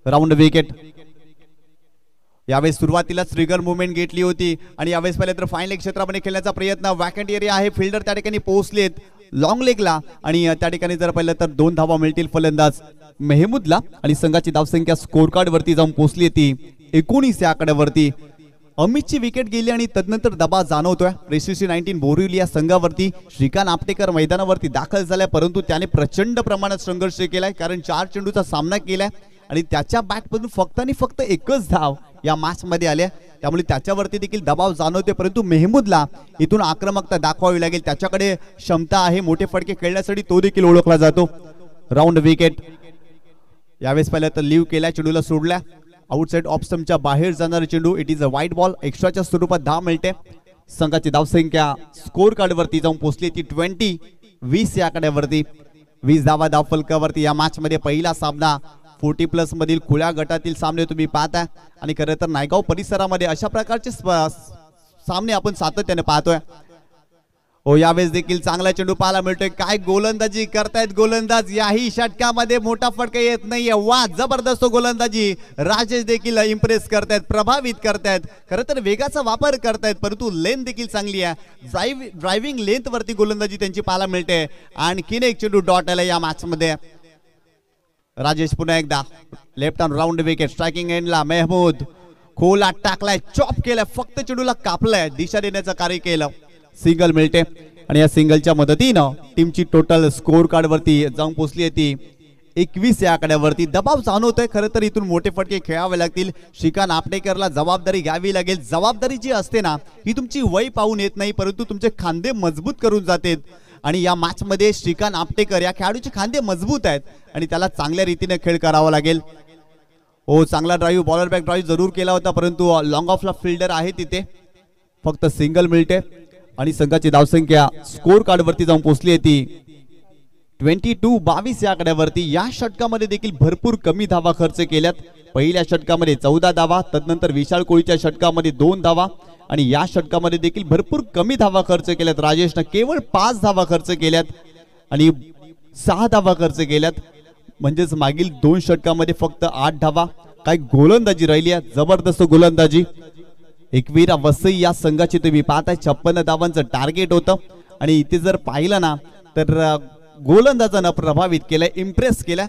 Round wicket. यावेळेस सुरुवातीलाच ट्रिगर मुवमेंट घेतली होती आणि यावेळेस पहिले तर फाईन लेग क्षेत्रामध्ये खेळण्याचा प्रयत्न. वॅकंट एरिया आहे. फिल्डर त्या ठिकाणी पोहोचलेत लॉंग लेगला आणि त्या ठिकाणी जर पाहिलं तर 2 धावा मिळतील फलंदाज मेहमूदला आणि संघाची धावसंख्या स्कोर कार्ड वरती जाऊन पोहोचली ती 19 या आकड्यावरती. अमितची विकेट गेली आणि तदनंतर दबाव जाणवतोय फ्रेसिसी 19 बोरिवली या संघावरती. श्रीकांत आपटेकर मैदानावरती दाखल झालाय परंतु त्याने प्रचंड प्रमाणात संघर्ष केलाय कारण 4 चेंडूचा सामना केलाय आणि त्याच्या बॅटमधून फक्त आणि फक्त एकच धाव या मॅच मध्ये आल्या. त्यामुळे त्याच्यावरती देखील दबाव जाणवते परंतु मेहमूदला इथून आक्रमकता दाखवावी लागेल. त्याच्याकडे क्षमता आहे मोठे फटके खेळण्यासाठी. तो देखील ओळखला जातो. Round wicket. यावेळेस पाहिलं तर लिव्ह केल्या चेंडूला सोडल्या. आउटसाइड ऑफ स्टंपच्या बाहेर जाणारा चेंडू. इट इज अ वाईट बॉल. एक्स्ट्राच्या स्वरूपात धाव मिळते. संघाची धावसंख्या स्कोर कार्ड वरती जाऊन पोहोचली ती 20 या आकड्यावरती. 20 धावा धाव फलकावरती. या मॅच मध्ये पहिला सामना 40+ मधील खुल्या गटातील सामने तुम्ही पाहता आणि खरं तर नायगाव परिसरामध्ये अशा प्रकारचे सामने आपण सातत्याने पाहतोय. ओ यावेळेस देखील चांगला चेंडू पाहायला मिळतोय. काय गोलंदाजी करतायत गोलंदाज. याही षटकामध्ये मोठा फटका येत नाहीये. वा जबरदस्त गोलंदाजी. राजेश देखील इम्प्रेस करतायत प्रभावित करतायत. खरं तर वेगाचा वापर करतायत परंतु लेंथ देखील चांगली आहे. ड्रायव्हिंग लेंथ वरती गोलंदाजी त्यांची पाहायला मिळते. आणखीन एक चेंडू डॉट आला या मॅच मध्ये. राजेश पुन्हा एकदा left hand round wicket. Striking एंडला मेहमूद खोला टाकलाय. चॉप केलाय. फक्त चेंडूला कापलाय. दिशा देण्याचं कार्य केलं. सिंगल मिळते आणि या सिंगलच्या मदतीनं टीमची टोटल स्कोर कार्ड वरती जाऊन पोहोचली आहे ती 21 या आकड्यावरती. दबाव जाणवतोय. खरं तर इथून मोठे फटके खेळावे लागतील. श्रीकांत आपटेकरला जबाबदारी घ्यावी लागेल. जबाबदारी जी असते ना ही तुमची वय पाहून येत नाही परंतु तुमचे खांदे मजबूत करून जाते आणि या मॅच मध्ये श्रीकांत आपटेकर या खेळाडूचे खांदे मजबूत आहेत आणि त्याला चांगल्या रीतीने खेळ करावा लागेल. ओ चांगला ड्राईव्ह बॉलर बॅक ड्राईव्ह जरूर केला होता परंतु लॉंग ऑफला फिल्डर आहे तिथे. फक्त सिंगल मिळते आणि संघाची धावसंख्या स्कोर कार्ड वरती जाऊन पोहोचली आहे ती 22 या आकड्यावरती. या षटकामध्ये देखील भरपूर कमी धावा खर्च केल्यात. पहिल्या षटकामध्ये 14 धावा. तदनंतर विशाल कोळीच्या षटकामध्ये 2 धावा आणि या षटकामध्ये देखील भरपूर कमी धावा खर्च केल्यात. राजेशनं केवळ 5 धावा खर्च केल्यात आणि 6 धावा खर्च केल्यात. म्हणजेच मागील 2 षटकामध्ये फक्त 8 धावा. काय गोलंदाजी राहिली आहे. जबरदस्त गोलंदाजी. एकवीरा वसई या संघाची तुम्ही पाहताय 56 धावांचं टार्गेट होतं आणि इथे जर पाहिलं ना तर गोलंदाजानं प्रभावित केलंय. इम्प्रेस केलाय.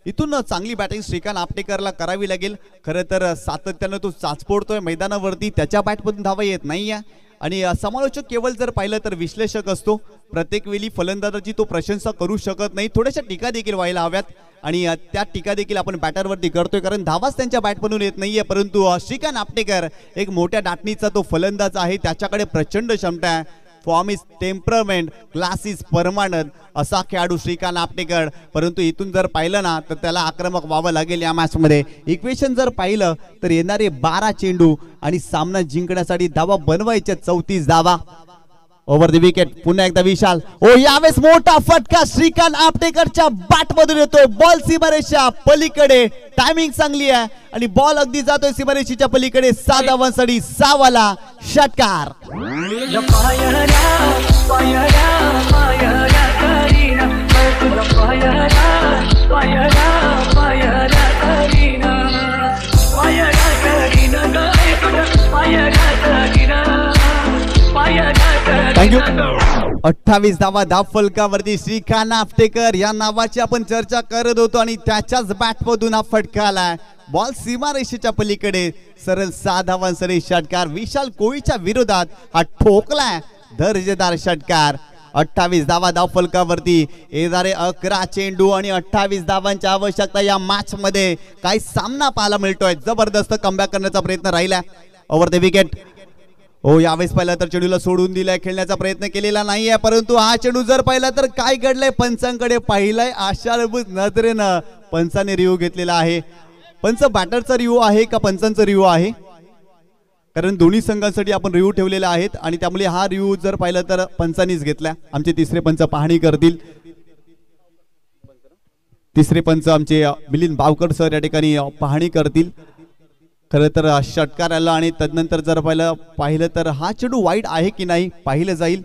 इथून चांगली बॅटिंग श्रीकांत आपटेकरला करावी लागेल. खरं तर सातत्यानं तो चाचपोडतोय मैदानावरती. त्याच्या बॅटमधून धावा येत नाहीये आणि समालोचक केवळ जर पाहिलं तर विश्लेषक असतो. प्रत्येक वेळी फलंदाजाची तो प्रशंसा करू शकत नाही. थोड्याशा टीका देखील व्हायला हव्यात आणि त्या टीका देखील आपण बॅटरवरती करतोय कारण धावाच त्यांच्या बॅटमधून येत नाहीये. परंतु श्रीकांत आपटेकर एक मोठ्या दाटणीचा तो फलंदाज आहे. त्याच्याकडे प्रचंड क्षमता आहे. Form is temperament, class is permanent असा खेळाडू श्रीकांत आपटेकर. परंतु इथून जर पाहिलं ना तर त्याला आक्रमक व्हावं लागेल या मॅच मध्ये. इक्वेशन जर पाहिलं तर येणारे 12 चेंडू आणि सामना जिंकण्यासाठी धावा बनवायच्या 34 धावा. ओव्हर द विकेट पुन्हा एकदा विशाल. ओ यावेळेस मोठा फटका श्रीकांत आपटेकरच्या बॅट मधून येतोय. बॉल सीमारेषा पलीकडे, टायमिंग चांगली आहे आणि बॉल अगदी जातोय सीमारेषेच्या पलीकडे. 6 धावांसाठी 6 वाला षटकार. थँक्यू. 28 धावा धाव फलकावरती श्रीकांत आपटेकर या नावाची आपण चर्चा करत होतो आणि त्याच्याच बॅटमधून हा फटका आलाय. बॉल सीमारेषेच्या पलीकडे सरळ 6 धावांसाठी षटकार. विशाल कोळीच्या विरोधात हा ठोकलाय दर्जेदार षटकार. 28 धावा धाव फलकावरती येणारे 11 चेंडू आणि 28 धावांची आवश्यकता. या मॅच मध्ये काही सामना पाहायला मिळतोय. जबरदस्त कमबॅक करण्याचा प्रयत्न राहिला. Over the wicket. हो यावेळेस पाहिला तर चेंडूला सोडून दिलाय, खेळण्याचा प्रयत्न केलेला नाहीये. परंतु हा चेंडू जर पाहिला तर काय घडलंय पंचांकडे पाहिलंय. आशाभूत नजरेनं पंचाने रिव्ह्यू घेतलेला आहे. पंच बॅटरचा रिव्ह्यू आहे का पंचांचा रिव्ह्यू आहे? कारण दोन्ही संघांसाठी आपण रिव्ह्यू ठेवलेले आहेत आणि त्यामुळे हा रिव्ह्यू जर पाहिलं तर पंचांनीच घेतला. आमचे तिसरे पंच पाहणी करतील. तिसरे पंच आमचे मिलिंद बावकर सर या ठिकाणी पाहणी करतील. खरं तर षटकार आला आणि तदनंतर जर पाहिलं तर हा चेंडू वाईड आहे की नाही पाहिलं जाईल.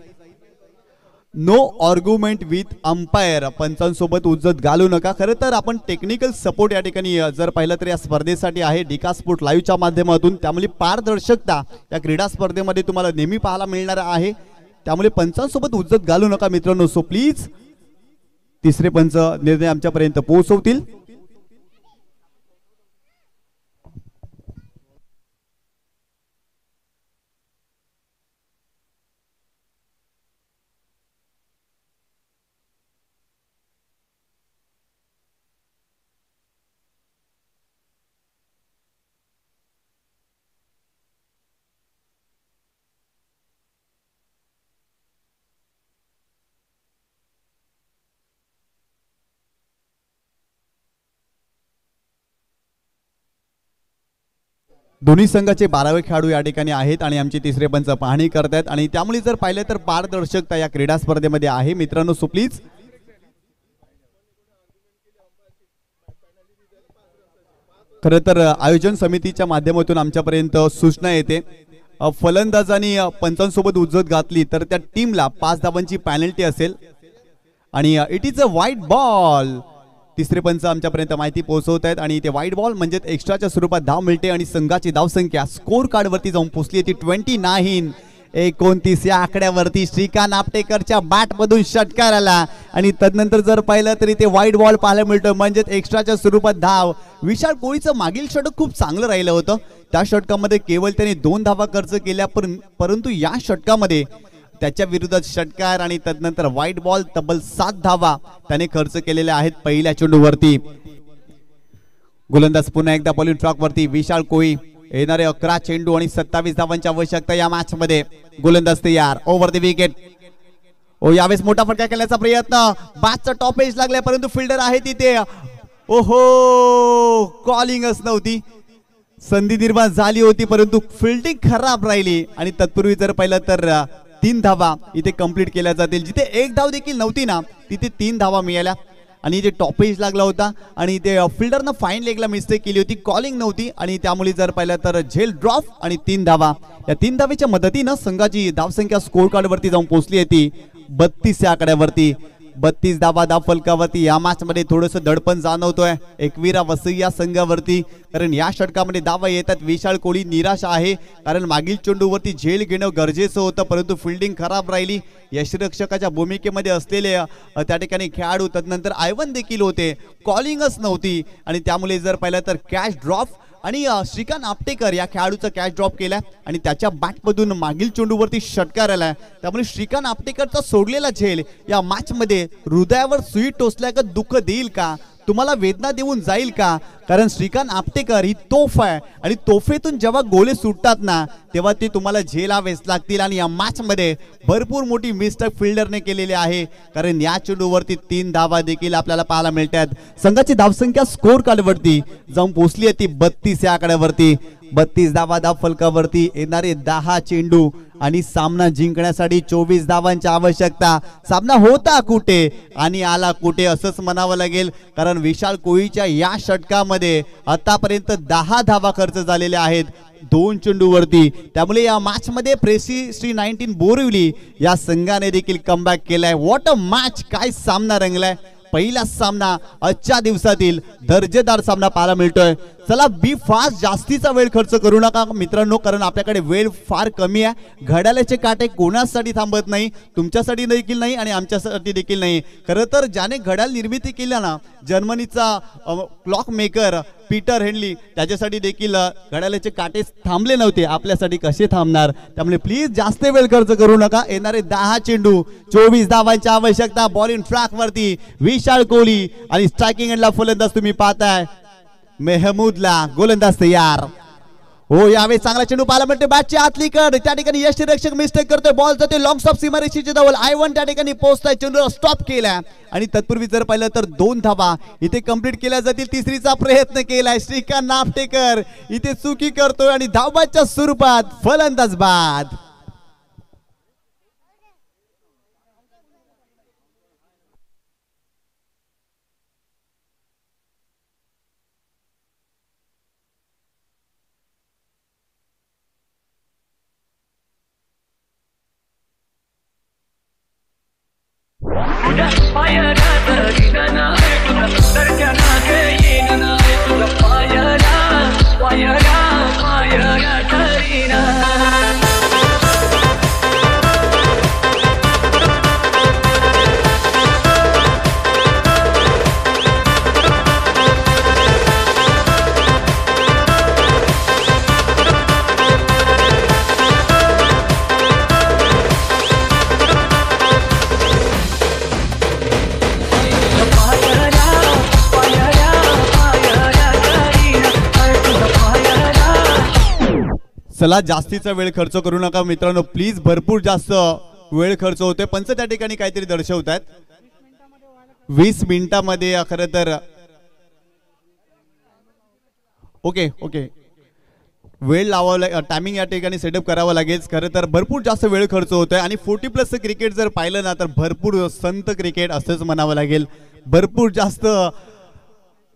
No argument with umpire. पंचांसोबत उज्जत घालू नका. खरं तर आपण टेक्निकल सपोर्ट या ठिकाणी जर पाहिलं तर या स्पर्धेसाठी आहे डिका स्पोर्ट लाईव्हच्या माध्यमातून. त्यामुळे पारदर्शकता या क्रीडा स्पर्धेमध्ये तुम्हाला नेहमी पाहायला मिळणार आहे. त्यामुळे पंचांसोबत उज्जत घालू नका मित्रांनो. सो प्लीज तिसरे पंच निर्णय आमच्यापर्यंत पोहोचवतील. दोन्ही संघाचे 12वे खेळाडू या ठिकाणी आहेत आणि आमचे तिसरे पंच पाहणी करतायत आणि त्यामुळे जर पाहिलं तर पारदर्शकता या क्रीडा स्पर्धेमध्ये आहे मित्रांनो. सो प्लीज खरं तर आयोजन समितीच्या माध्यमातून आमच्यापर्यंत सूचना येते. फलंदाजांनी पंचांसोबत उज्जत घातली तर त्या टीमला 5 धावांची पेनल्टी असेल आणि it is a white ball. तिसरे पंच आमच्यापर्यंत माहिती पोहोचवत आहेत आणि ते व्हाईट बॉल म्हणजे एक्स्ट्राच्या स्वरूपात धाव मिळते आणि संघाची धावसंख्या स्कोर कार्ड वरती जाऊन पोहोचली ती 29 या आकड्यावरती. श्रीकांत आपटेकरच्या बॅट मधून षटकार आला आणि तदनंतर जर पाहिलं तरी ते व्हाईट बॉल पाहायला मिळतोय म्हणजे एक्स्ट्राच्या स्वरूपात धाव. विशाल कोळीचं मागील षटक खूप चांगलं राहिलं होतं. त्या षटकामध्ये केवळ त्याने 2 धावा खर्च केल्या परंतु या षटकामध्ये त्याच्या विरोधात षटकार आणि तदनंतर व्हाईट बॉल तब्बल 7 धावा त्याने खर्च केलेल्या आहेत पहिल्या चेंडूवरती. गोलंदाज पुन्हा एकदा बॉलिंग ट्रॅक वरती विशाल कोळी. येणारे 11 चेंडू आणि 27 धावांची आवश्यकता या मॅच मध्ये. गोलंदाज तयार. Over the wicket. ओ यावेळेस मोठा फटका खेळण्याचा प्रयत्न. बॅटचा टॉप एज लागलाय परंतु फिल्डर आहे तिथे. ओहो कॉलिंगच नव्हती. संधी निर्माण झाली होती परंतु फिल्डिंग खराब राहिली आणि तत्पूर्वी जर पाहिलं तर 3 धावा इथे कंप्लीट केल्या जातील. जिथे 1 धाव देखील नव्हती ना तिथे 3 धावा मिळाल्या आणि इथे टॉपेज लागला होता आणि ते फिल्डरनं फाईन लेगला मिस्टेक केली होती. कॉलिंग नव्हती आणि त्यामुळे जर पाहिलं तर झेल ड्रॉप आणि 3 धावा. या 3 धावेच्या मदतीनं संघाची धावसंख्या स्कोर कार्ड वरती जाऊन पोहोचली आहे ती 32 या आकड्यावरती. 32 धावा धाव फलकावरती. या मॅच मध्ये थोडंसं दडपण जाणवतोय एकविरा वसई या संघावरती कारण या षटकामध्ये धावा येतात. विशाल कोळी निराश आहे कारण मागील चेंडूवरती झेल घेणं गरजेचं होतं परंतु फिल्डिंग खराब राहिली. यष्टिरक्षकाच्या भूमिकेमध्ये असलेले त्या ठिकाणी खेळाडू तदनंतर आयवन देखील होते. कॉलिंगच नव्हती आणि त्यामुळे जर पाहिलं तर कॅच ड्रॉप आणि श्रीकांत आपटेकर या खेळाडूचा कॅच ड्रॉप केला आणि त्याच्या बॅटमधून मागील चेंडूवरती षटकार आलाय. त्यामुळे श्रीकांत आपटेकरचा सोडलेला झेल या मॅच मध्ये हृदयावर सुई टोचल्यागत दुःख देईल का, तुम्हाला वेदना देऊन जाईल का? कारण श्रीकांत आपटेकर ही तोफ आहे आणि तोफेतून जेव्हा गोले सुटतात ना तेव्हा ते तुम्हाला झेलावेच लागतील. आणि या मॅच मध्ये भरपूर मोठी मिस्टेक फिल्डरने केलेली आहे, कारण या चेंडूवरती 3 धावा देखील आपल्याला पाहायला मिळतात. संघाची धावसंख्या स्कोर कार्डवरती जाऊन पोहोचली आहे ती 32 या आकड्यावरती. 32 धावा धाव फलकावरती येणारे 10 चेंडू आणि सामना जिंकण्यासाठी 24 धावांची आवश्यकता. सामना होता कुठे आणि आला कुठे असंच म्हणावं लागेल, कारण विशाल कोहलीच्या या षटकामध्ये आतापर्यंत 10 धावा खर्च झालेल्या आहेत 2 चेंडूवरती. त्यामुळे या मॅच मध्ये प्रेसी श्री 19 बोरिवली या संघाने देखील कमबॅक केलाय. व्हॉट अ मॅच, काय सामना रंगलाय. पहिला सामना आजच्या दिवसातील दर्जेदार सामना पाहायला मिळतोय. चला बी फास्ट, जास्तीचा वेळ खर्च करू नका मित्रांनो, कारण आपल्याकडे वेळ फार कमी आहे. घड्याळाचे काटे कोणासाठी थांबत नाही, तुमच्यासाठी देखील नाही आणि आमच्यासाठी देखील नाही. खरं तर ज्याने घड्याळ निर्मिती केली ना, जर्मनीचा क्लॉक मेकर पीटर हेनली, त्याच्यासाठी देखील घड्याळाचे काटे थांबले नव्हते. आपल्यासाठी कसे थांबणार. त्यामुळे प्लीज जास्त वेळ खर्च करू नका. येणारे 10 चेंडू 24 धावांची आवश्यकता. बॉलिंग ट्रॅक वरती विशाल कोहली आणि स्ट्रायकिंग एंडला फलंदाज तुम्ही पाहताय मेहमूदला. गोलंदाज तयार. हो, यावेळी चांगला चेंडू पाहायला मिळतो बॅटच्या आतली कड. त्या ठिकाणी यष्टीरक्षक मिस्टेक करतोय. बॉल जाते लॉंग स्टॉप सीमारेषेच्या जवळ. I1 त्या ठिकाणी पोहोचताय, चेंडूला स्टॉप केला आणि तत्पूर्वी जर पाहिलं तर 2 धावा इथे कंप्लीट केल्या जातील. तिसरीचा प्रयत्न केलाय श्रीकांत नाफ्टेकर, इथे चुकी करतोय आणि धावबाच्या स्वरूपात फलंदाज बाद. चला जास्तीचा वेळ खर्च करू नका मित्रांनो, प्लीज. भरपूर जास्त वेळ खर्च होतोय. पंच त्या ठिकाणी काहीतरी दर्शवत आहेत. 20 मिनिटांमध्ये खरं तर ओके वेळ लावावं, टायमिंग या ठिकाणी सेटअप करावं लागेल. खरं तर भरपूर जास्त वेळ खर्च होतोय आणि 40+ क्रिकेट जर पाहिलं ना तर भरपूर संत क्रिकेट असंच म्हणावं लागेल. भरपूर जास्त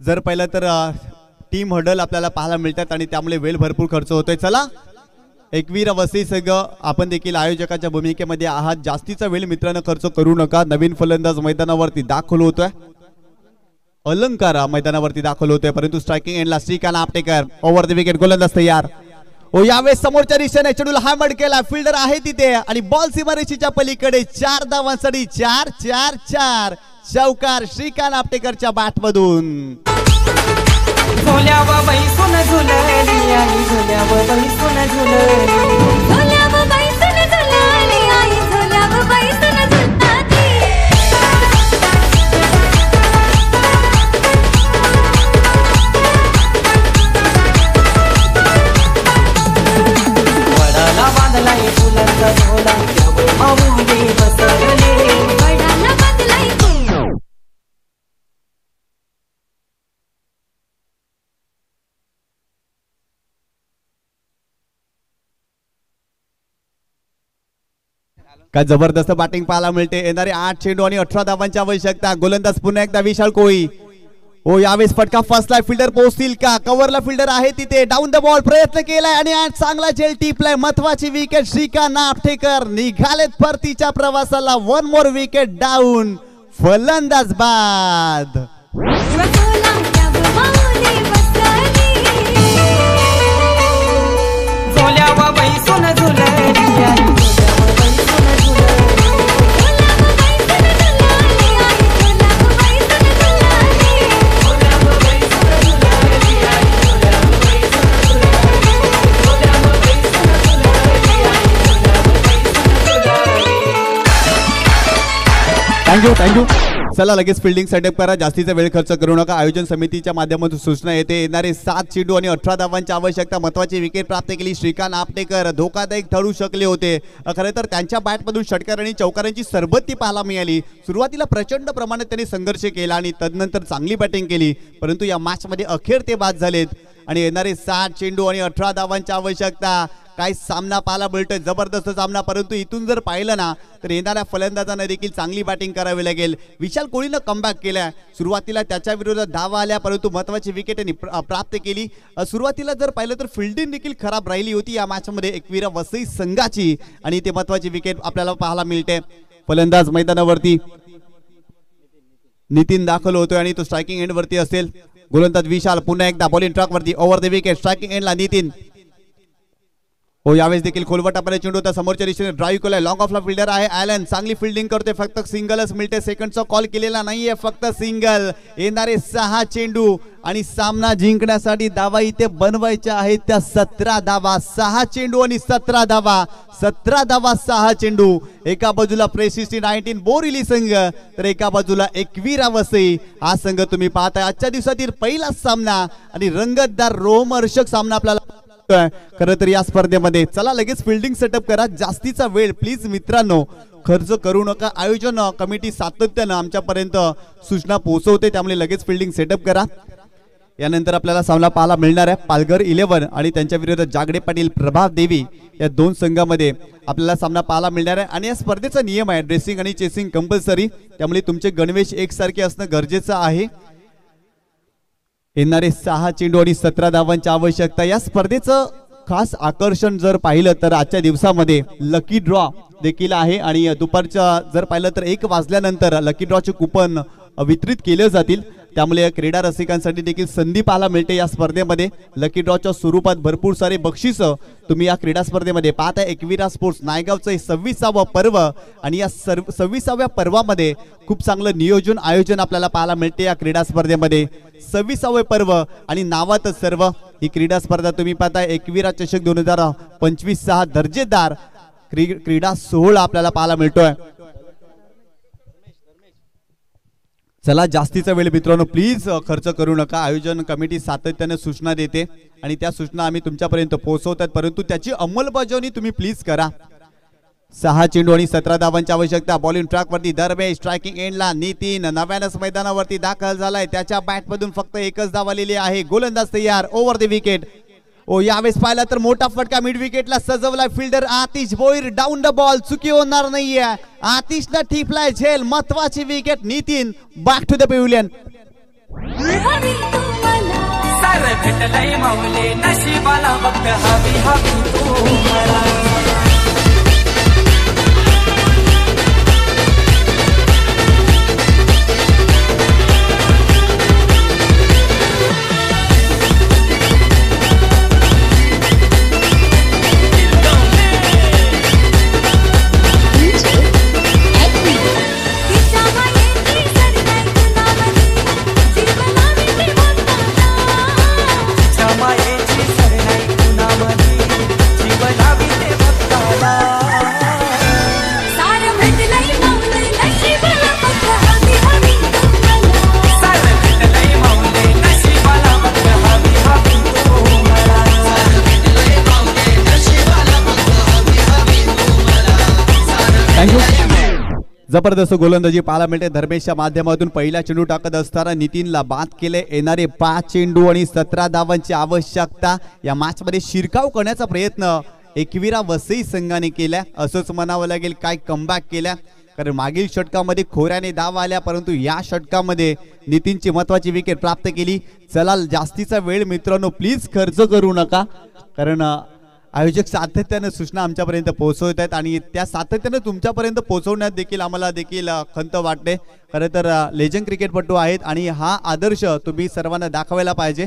जर पाहिलं तर टीम हडल आपल्याला पाहायला मिळतात आणि त्यामुळे वेळ भरपूर खर्च होतोय. चला एकवीर वसई संघ, आपण देखील आयोजकाच्या भूमिकेमध्ये आहात. जास्तीचा वेळ मित्रांनो खर्च करू नका. नवीन फलंदाज मैदानावरती दाखल होतोय. अलंकार मैदानावरती दाखल होतोय, परंतु स्ट्रायकिंग एंडला श्रीकांत नाफ्टेकर ओव्हर द विकेट. गोलंदाज तयार. ओ यावेळेस समोरच्या दिशेने चेंडूला हॅमर केला. फिल्डर आहे तिथे आणि बॉल सीमारेषेच्या पलीकडे. 4 धावांसाठी 4-4-4 चौकार श्रीकांत नाफ्टेकरच्या बॅट मधून. झोल्यावर बैसून झुलली आई, झोल्यावर बैसून झुलली, झोल्यावर बैसून झुलली आई, झोल्यावर बैसून झुलताती. वडाला बांधलाय फुलांचा झोला, त्यावर माऊली बसवले. वडाला बांधलाय काय जबरदस्त बॅटिंग पाहायला मिळते. येणारे 8 चेंडू आणि 18 धावांची आवश्यकता. गोलंदाज पुन्हा एकदा विशाल कोहली. ओ यावेळेस फटका फसलाय. फिल्डर पोहोचतील का. कव्हरला फिल्डर आहे तिथे. डाऊन द बॉल प्रयत्न केलाय आणि चांगला झेल टिपलाय. महत्वाची विकेट श्रीकांत नाफ्टेकर निघालेत परतीच्या प्रवासाला. 1 मोर विकेट डाऊन. फलंदाज बाद. झोल्यावर बैसून झुलली आई, थँक्यू. चला लगेच फिल्डिंग सेटअप करा, जास्तीचा वेळ खर्च करू नका. आयोजन समितीच्या माध्यमातून सूचना येते. येणारे 7 चेंडू आणि 18 धावांची आवश्यकता. महत्वाची विकेट प्राप्त केली श्रीकांत आपटेकर, धोकादायक ठरू शकले होते. खरं तर त्यांच्या बॅटमधून षटकार आणि चौकारांची सरबत्ती पाहायला मिळाली. सुरुवातीला प्रचंड प्रमाणात त्यांनी संघर्ष केला आणि तदनंतर चांगली बॅटिंग केली, परंतु या मॅचमध्ये अखेर ते बाद झालेत. आणि येणारे 7 चेंडू आणि 18 धावांची आवश्यकता. काय सामना पाहायला मिळतोय, जबरदस्त सामना. परंतु इथून जर पाहिलं ना तर येणाऱ्या फलंदाजांना देखील चांगली बॅटिंग करावी लागेल. विशाल कोहलीनं कमबॅक केलाय. सुरुवातीला त्याच्या विरोधात धावा आल्या, परंतु महत्वाची विकेट प्राप्त केली. सुरुवातीला जर पाहिलं तर फिल्डिंग देखील खराब राहिली होती या मॅचमध्ये एकविरा वसई संघाची, आणि ते महत्वाची विकेट आपल्याला पाहायला मिळते. फलंदाज मैदानावरती नितीन दाखल होतोय आणि तो स्ट्रायकिंग एंड वरती असेल. गोलंदाज विशाल पुन्हा एकदा बॉलिंग ट्रॅक वरती. ओव्हर द विकेट स्ट्रायकिंग एंडला नितीन. हो, यावेळेस देखील खोलवटापर्यंत चेंडू होता. समोरच्या दिशेने ड्राईव्ह केलाय. लॉंग ऑफला फिल्डर आहे ॲलन, चांगली फिल्डिंग करतोय. फक्त सिंगलच मिळते. सेकंडचा कॉल केलेला नाहीये, फक्त सिंगल. येणारे 6 चेंडू आणि सामना जिंकण्यासाठी धावा इथे बनवायच्या आहेत त्या 17 धावा. 6 चेंडू आणि 17 धावा. 17 धावा 6 चेंडू. एका बाजूला प्रेसिस्टी 19 बोरिवली संघ, तर एका बाजूला एकविरा वसई हा संघ तुम्ही पाहताय. आजच्या दिवसातील पहिला सामना आणि रंगतदार रोमहर्षक सामना आपल्याला खरं तर या स्पर्धेमध्ये. चला लगेच फिल्डिंग सेटअप करा, जास्तीचा वेळ प्लीज मित्रांनो खर्च करू नका. आयोजन कमिटी सातत्यानं आमच्यापर्यंत सूचना पोहोचवते, त्यामुळे लगेच फिल्डिंग सेटअप करा. यानंतर आपल्याला सामना पाहायला मिळणार आहे पालघर 11 आणि त्यांच्या विरोधात जागडे पाटील प्रभात देवी या 2 संघामध्ये आपल्याला सामना पाहायला मिळणार आहे. आणि या स्पर्धेचा नियम आहे ड्रेसिंग आणि चेसिंग कंपल्सरी, त्यामुळे तुमचे गणवेश एकसारखे असणं गरजेचं आहे. येणारे 6 चेंडू आणि 17 धावांची आवश्यकता. या स्पर्धेचं खास आकर्षण जर पाहिलं तर आजच्या दिवसामध्ये लकी ड्रॉ देखील आहे, आणि दुपारच्या जर पाहिलं तर 1 वाजल्यानंतर लकी ड्रॉचे कुपन वितरित केले जातील. त्यामुळे क्रीडा रसिकांसाठी देखील संधी पाहायला मिळते या स्पर्धेमध्ये. लकी ड्रॉच्या स्वरूपात भरपूर सारे बक्षीस तुम्ही या क्रीडा स्पर्धेमध्ये पाहताय. एकविरा स्पोर्ट्स नायगावचं 26वा पर्व, आणि या 26व्या पर्वामध्ये खूप चांगलं नियोजन आयोजन आपल्याला पाहायला मिळते या क्रीडा स्पर्धेमध्ये. 26वे पर्व आणि नावातच सर्व. ही क्रीडा स्पर्धा तुम्ही पाहताय एकविरा चषक 2025 हा दर्जेदार क्रीडा सोहळा आपल्याला पाहायला मिळतोय. चला जास्तीचा वेळ मित्रांनो प्लीज खर्च करू नका. आयोजन कमिटी सातत्याने सूचना देते आणि त्या सूचना आम्ही तुमच्यापर्यंत पोहोचवतात, परंतु त्याची अंमलबजावणी तुम्ही प्लीज करा. 6 चेंडू आणि 17 धावांची आवश्यकता. बॉलिंग ट्रॅक वरती दरवेळेस स्ट्रायकिंग एंडला नितीन नव्यानंच मैदानावरती दाखल झालाय. त्याच्या बॅटमधून फक्त एकच धाव आलेली आहे. गोलंदाज तयार. Over the wicket. ओ यावेळेस पाहिला तर मोठा फटका मिड विकेटला सजवलाय fielder Atish Bhoir. Down the ball, चुकी होणार नाहीये. आतिशला ठिपलाय झेल. महत्वाची wicket. Nitin back to the pavilion. सारं भेटलंय माऊले नशिबाला फक्त हवी हवी तू मला. जबरदस्त गोलंदाजी पाहायला मिळते. धर्मेशच्या माध्यमातून पहिला चेंडू टाकत असताना नितीनला बाद केले. येणारे 5 चेंडू आणि 17 धावांची आवश्यकता. या मॅच मध्ये शिरकाव करण्याचा प्रयत्न एकविरा वसई संघाने केला असंच म्हणावं लागेल. काय कमबॅक केला, कारण मागील षटकामध्ये खोऱ्याने धावा आल्या, परंतु या षटकामध्ये नितीनची महत्वाची विकेट प्राप्त केली. चला जास्तीचा वेळ मित्रांनो प्लीज खर्च करू नका, कारण आयोजक सातत्याने सूचना आमच्यापर्यंत पोहोचवत आहेत आणि त्या सातत्याने तुमच्यापर्यंत पोहोचवण्यात देखील आम्हाला देखील खंत वाटते. खरं तर लेजंड क्रिकेटपटू आहेत आणि हा आदर्श तुम्ही सर्वांना दाखवायला पाहिजे.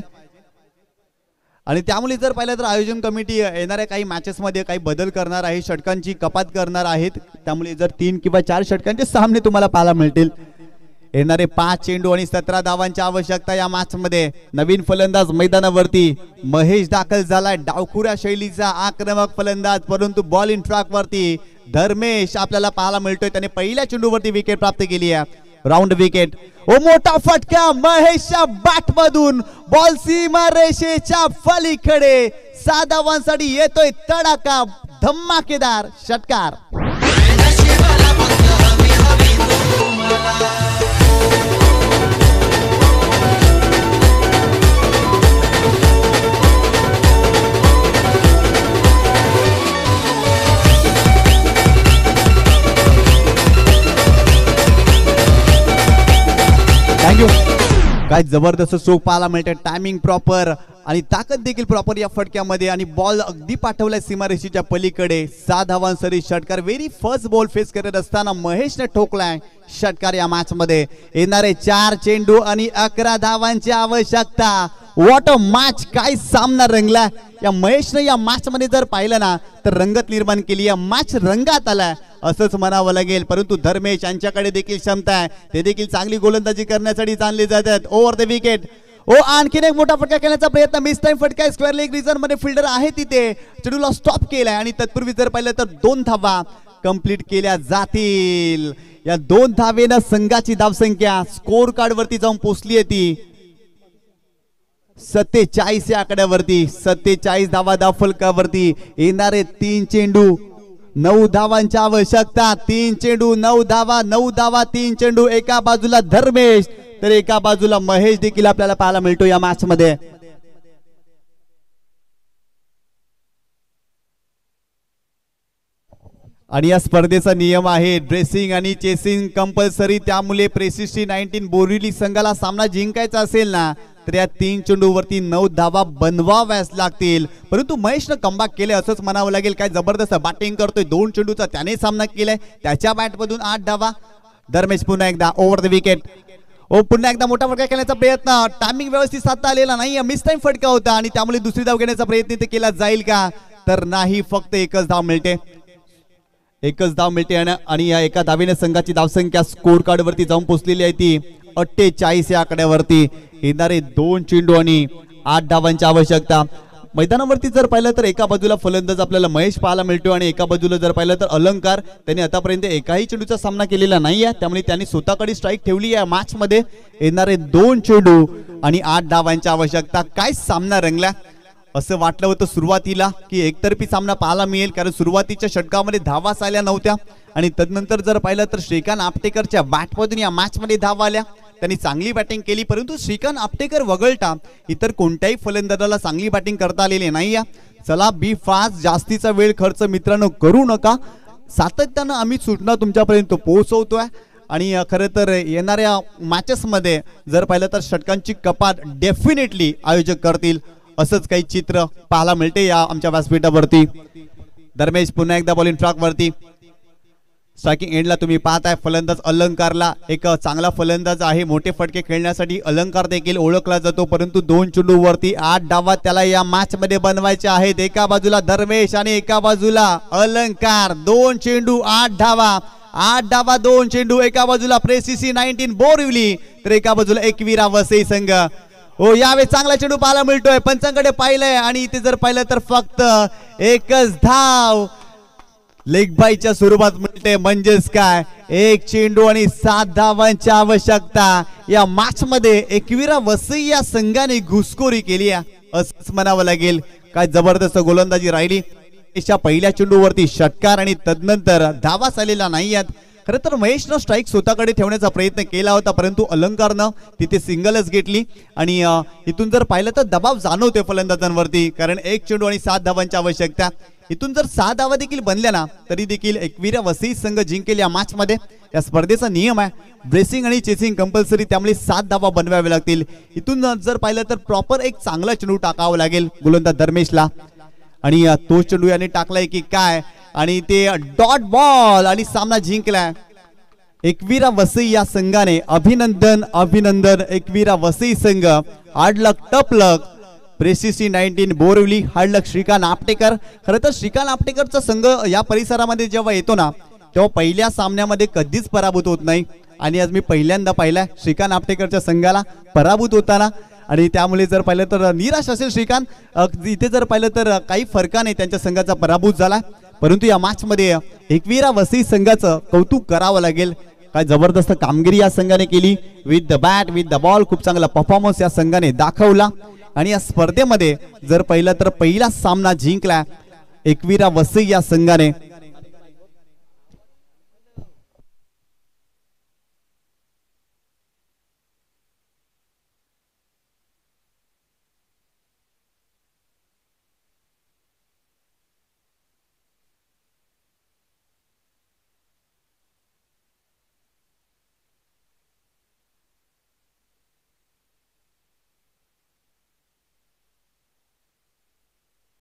आणि त्यामुळे जर पाहिलं तर आयोजन कमिटी येणाऱ्या काही मॅचेसमध्ये काही बदल करणार आहे, षटकांची कपात करणार आहेत. त्यामुळे जर 3 किंवा 4 षटकांचे सामने तुम्हाला पाहायला मिळतील. येणारे 5 चेंडू आणि 17 धावांची आवश्यकता या मॅच मध्ये. नवीन फलंदाज मैदानावरती महेश दाखल झालाय. डावखुऱ्या शैलीचा आक्रमक फलंदाज, परंतु बॉलिंग ट्रॅक वरती धर्मेश आपल्याला पाहायला मिळतोय. त्याने पहिल्या चेंडूवरती विकेट प्राप्त केली आहे. Round wicket. ओ मोठा फटका महेशच्या बॅट मधून, बॉल सीमा रेषेच्या पलीकडे. 6 धावांसाठी येतोय तडाखा, धमाकेदार षटकार. थँक्यू. काय जबरदस्त स्ट्रोक पाहायला मिळते. टायमिंग प्रॉपर आणि ताकद देखील प्रॉपर या फटक्यामध्ये. आणि बॉल अगदी पाठवलाय सीमारेषेच्या पलीकडे. 6 धावांसरी षटकार. व्हेरी फर्स्ट बॉल फेस करत असताना महेशने ठोकलाय षटकार या मॅच मध्ये. येणारे 4 चेंडू आणि 11 धावांची आवश्यकता. What a match. काय सामना रंगला या महेशने. या मॅच मध्ये जर पाहिलं ना तर रंगत निर्माण केली. या मॅच रंगात आलाय असंच म्हणावं लागेल. परंतु धर्मेश यांच्याकडे देखील क्षमता आहे. ते देखील चांगली गोलंदाजी करण्यासाठी चालले जातात. Over the wicket. ओ आणखीन एक मोठा फटका खेळण्याचा प्रयत्न. मिस टाइम फटका. स्क्वेअर लेग रिजन मध्ये फिल्डर आहे तिथे. चेंडूला स्टॉप केलाय आणि तत्पूर्वी जर पाहिलं तर 2 धावा कंप्लीट केल्या जातील. या 2 धावेनं संघाची धावसंख्या स्कोर कार्ड वरती जाऊन पोहोचली आहे ती 47 या आकड्यावरती. 47 धावा धावफलकावरती. येणारे 3 चेंडू 9 धावांची आवश्यकता. 3 चेंडू 9 धावा. 9 धावा 3 चेंडू. एका बाजूला धर्मेश तर एका बाजूला महेश देखील आपल्याला पाहायला मिळतो या मॅच मध्ये. आणि या स्पर्धेचा नियम आहे ड्रेसिंग आणि चेसिंग कंपल्सरी. त्यामुळे प्रेसिस्टी 19 बोरिवली संघाला सामना जिंकायचा असेल ना तर या 3 चेंडूवरती 9 धावा बनवाव्याच लागतील. परंतु महेशनं कमबॅक केले असंच म्हणावं लागेल. काय जबरदस्त बॅटिंग करतोय. 2 चेंडूचा त्याने सामना केलाय. त्याच्या बॅटमधून 8 धावा. धर्मेश पुन्हा एकदा ओव्हर द विकेट. ओ पुन्हा एकदा मोठा फटका खेळण्याचा प्रयत्न. टायमिंग व्यवस्थित साधता आलेला नाही. मिस टाइम फटका होता आणि त्यामुळे दुसरी धाव घेण्याचा प्रयत्न ते केला जाईल का तर नाही. फक्त एकच धाव मिळते. एकच धाव मिळते आणि या एका धावेने संघाची धावसंख्या स्कोर कार्ड वरती जाऊन पोहोचलेली आहे ती 48 या आकड्यावरती. येणारे 2 चेंडू आणि 8 धावांची आवश्यकता. मैदानावरती जर पाहिलं तर एका बाजूला फलंदाज आपल्याला महेश पाहायला मिळतो आणि एका बाजूला जर पाहिलं तर अलंकार. त्यांनी आतापर्यंत एकाही चेंडूचा सामना केलेला नाही आहे. त्यामुळे त्यांनी स्वतःकडे स्ट्राईक ठेवली आहे मॅच मध्ये. येणारे 2 चेंडू आणि 8 धावांची आवश्यकता. काय सामना रंगला. असं वाटलं होतं सुरुवातीला की एकतर्फी सामना पाहायला मिळेल कारण सुरुवातीच्या षटकामध्ये धावा आल्या नव्हत्या. आणि तदनंतर जर पाहिलं तर श्रीकांत आपटेकरच्या बॅटमधून या मॅच मध्ये धावा आल्या. त्यांनी चांगली बॅटिंग केली. परंतु श्रीकांत आपटेकर वगळता इतर कोणत्याही फलंदाजाला चांगली बॅटिंग करता आलेली नाही. चला बी फास्ट. जास्तीचा वेळ खर्च मित्रांनो करू नका. सातत्यानं आम्ही सूचना तुमच्यापर्यंत पोहोचवतोय. आणि खरं तर येणाऱ्या मॅचेसमध्ये जर पाहिलं तर षटकांची कपात डेफिनेटली आयोजक करतील असंच काही चित्र पाहायला मिळते या आमच्या व्यासपीठावरती. धर्मेश पुन्हा एकदा बॉलिंग ट्रॅक वरती. स्ट्रायकिंग एंडला तुम्ही पाहताय फलंदाज अलंकारला. एक चांगला फलंदाज आहे. मोठे फटके खेळण्यासाठी अलंकार देखील ओळखला जातो. परंतु 2 चेंडू वरती 8 धावा त्याला या मॅच मध्ये बनवायचे आहेत. एका बाजूला धर्मेश आणि एका बाजूला अलंकार. 2 चेंडू 8 धावा. 8 धावा 2 चेंडू. एका बाजूला प्रेसिसी 19 बोरिवली तर एका बाजूला एकविरा वसई संघ. हो यावेळी चांगला चेंडू पाहायला मिळतोय. पंचांकडे पाहिलंय आणि इथे जर पाहिलं तर फक्त एकच धाव लेग बायच्या स्वरूपात मिळते. म्हणजेच काय 1 चेंडू आणि 7 धावांची आवश्यकता. या मॅच मध्ये एकविरा वसई या संघाने घुसखोरी केली असंच म्हणावं लागेल. काय जबरदस्त गोलंदाजी राहिली. पहिल्या चेंडूवरती षटकार आणि तदनंतर धावा आलेला नाही आहेत. खरं तर महेशनं स्ट्राईक स्वतःकडे ठेवण्याचा प्रयत्न केला होता परंतु अलंकारनं तिथे सिंगलच घेतली. आणि इथून जर पाहिलं तर दबाव जाणवते फलंदाजांवरती कारण 1 चेंडू आणि 7 धावांची आवश्यकता. इथून जर 6 धावा देखील बनल्या ना तरी देखील एकविरा वसई संघ जिंकेल या मॅच मध्ये. या स्पर्धेचा नियम आहे ब्रेसिंग आणि चेसिंग कंपल्सरी. त्यामुळे 7 धावा बनवावे लागतील. इथून जर पाहिलं तर प्रॉपर एक चांगला चेंडू टाकावा लागेल गोलंदाज धर्मेशला. आणि तो चेंडू याने टाकलाय की काय आणि ते डॉट बॉल आणि सामना जिंकलाय एकविरा वसई या संघाने. अभिनंदन अभिनंदन एकविरा वसई संघ. हार्ड लक टप लक. प्रेसिसी 19 बोरिवली. हार्ड लक श्रीकांत आपटेकर. खरं तर श्रीकांत आपटेकरचा संघ या परिसरामध्ये जेव्हा येतो ना तेव्हा पहिल्या सामन्यामध्ये कधीच पराभूत होत नाही. आणि आज मी पहिल्यांदा पाहिलाय श्रीकांत आपटेकरच्या संघाला पराभूत होताना. आणि त्यामुळे जर पाहिलं तर निराश असेल श्रीकांत. इथे जर पाहिलं तर काही फरकाने त्यांच्या संघाचा पराभूत झाला. परंतु या मॅच मध्ये एकविरा वसई संघाचं कौतुक करावं लागेल. काय जबरदस्त कामगिरी या संघाने केली. With the bat with the ball खूप चांगला परफॉर्मन्स या संघाने दाखवला आणि या स्पर्धेमध्ये जर पाहिलं तर पहिला सामना जिंकला एकविरा वसई या संघाने.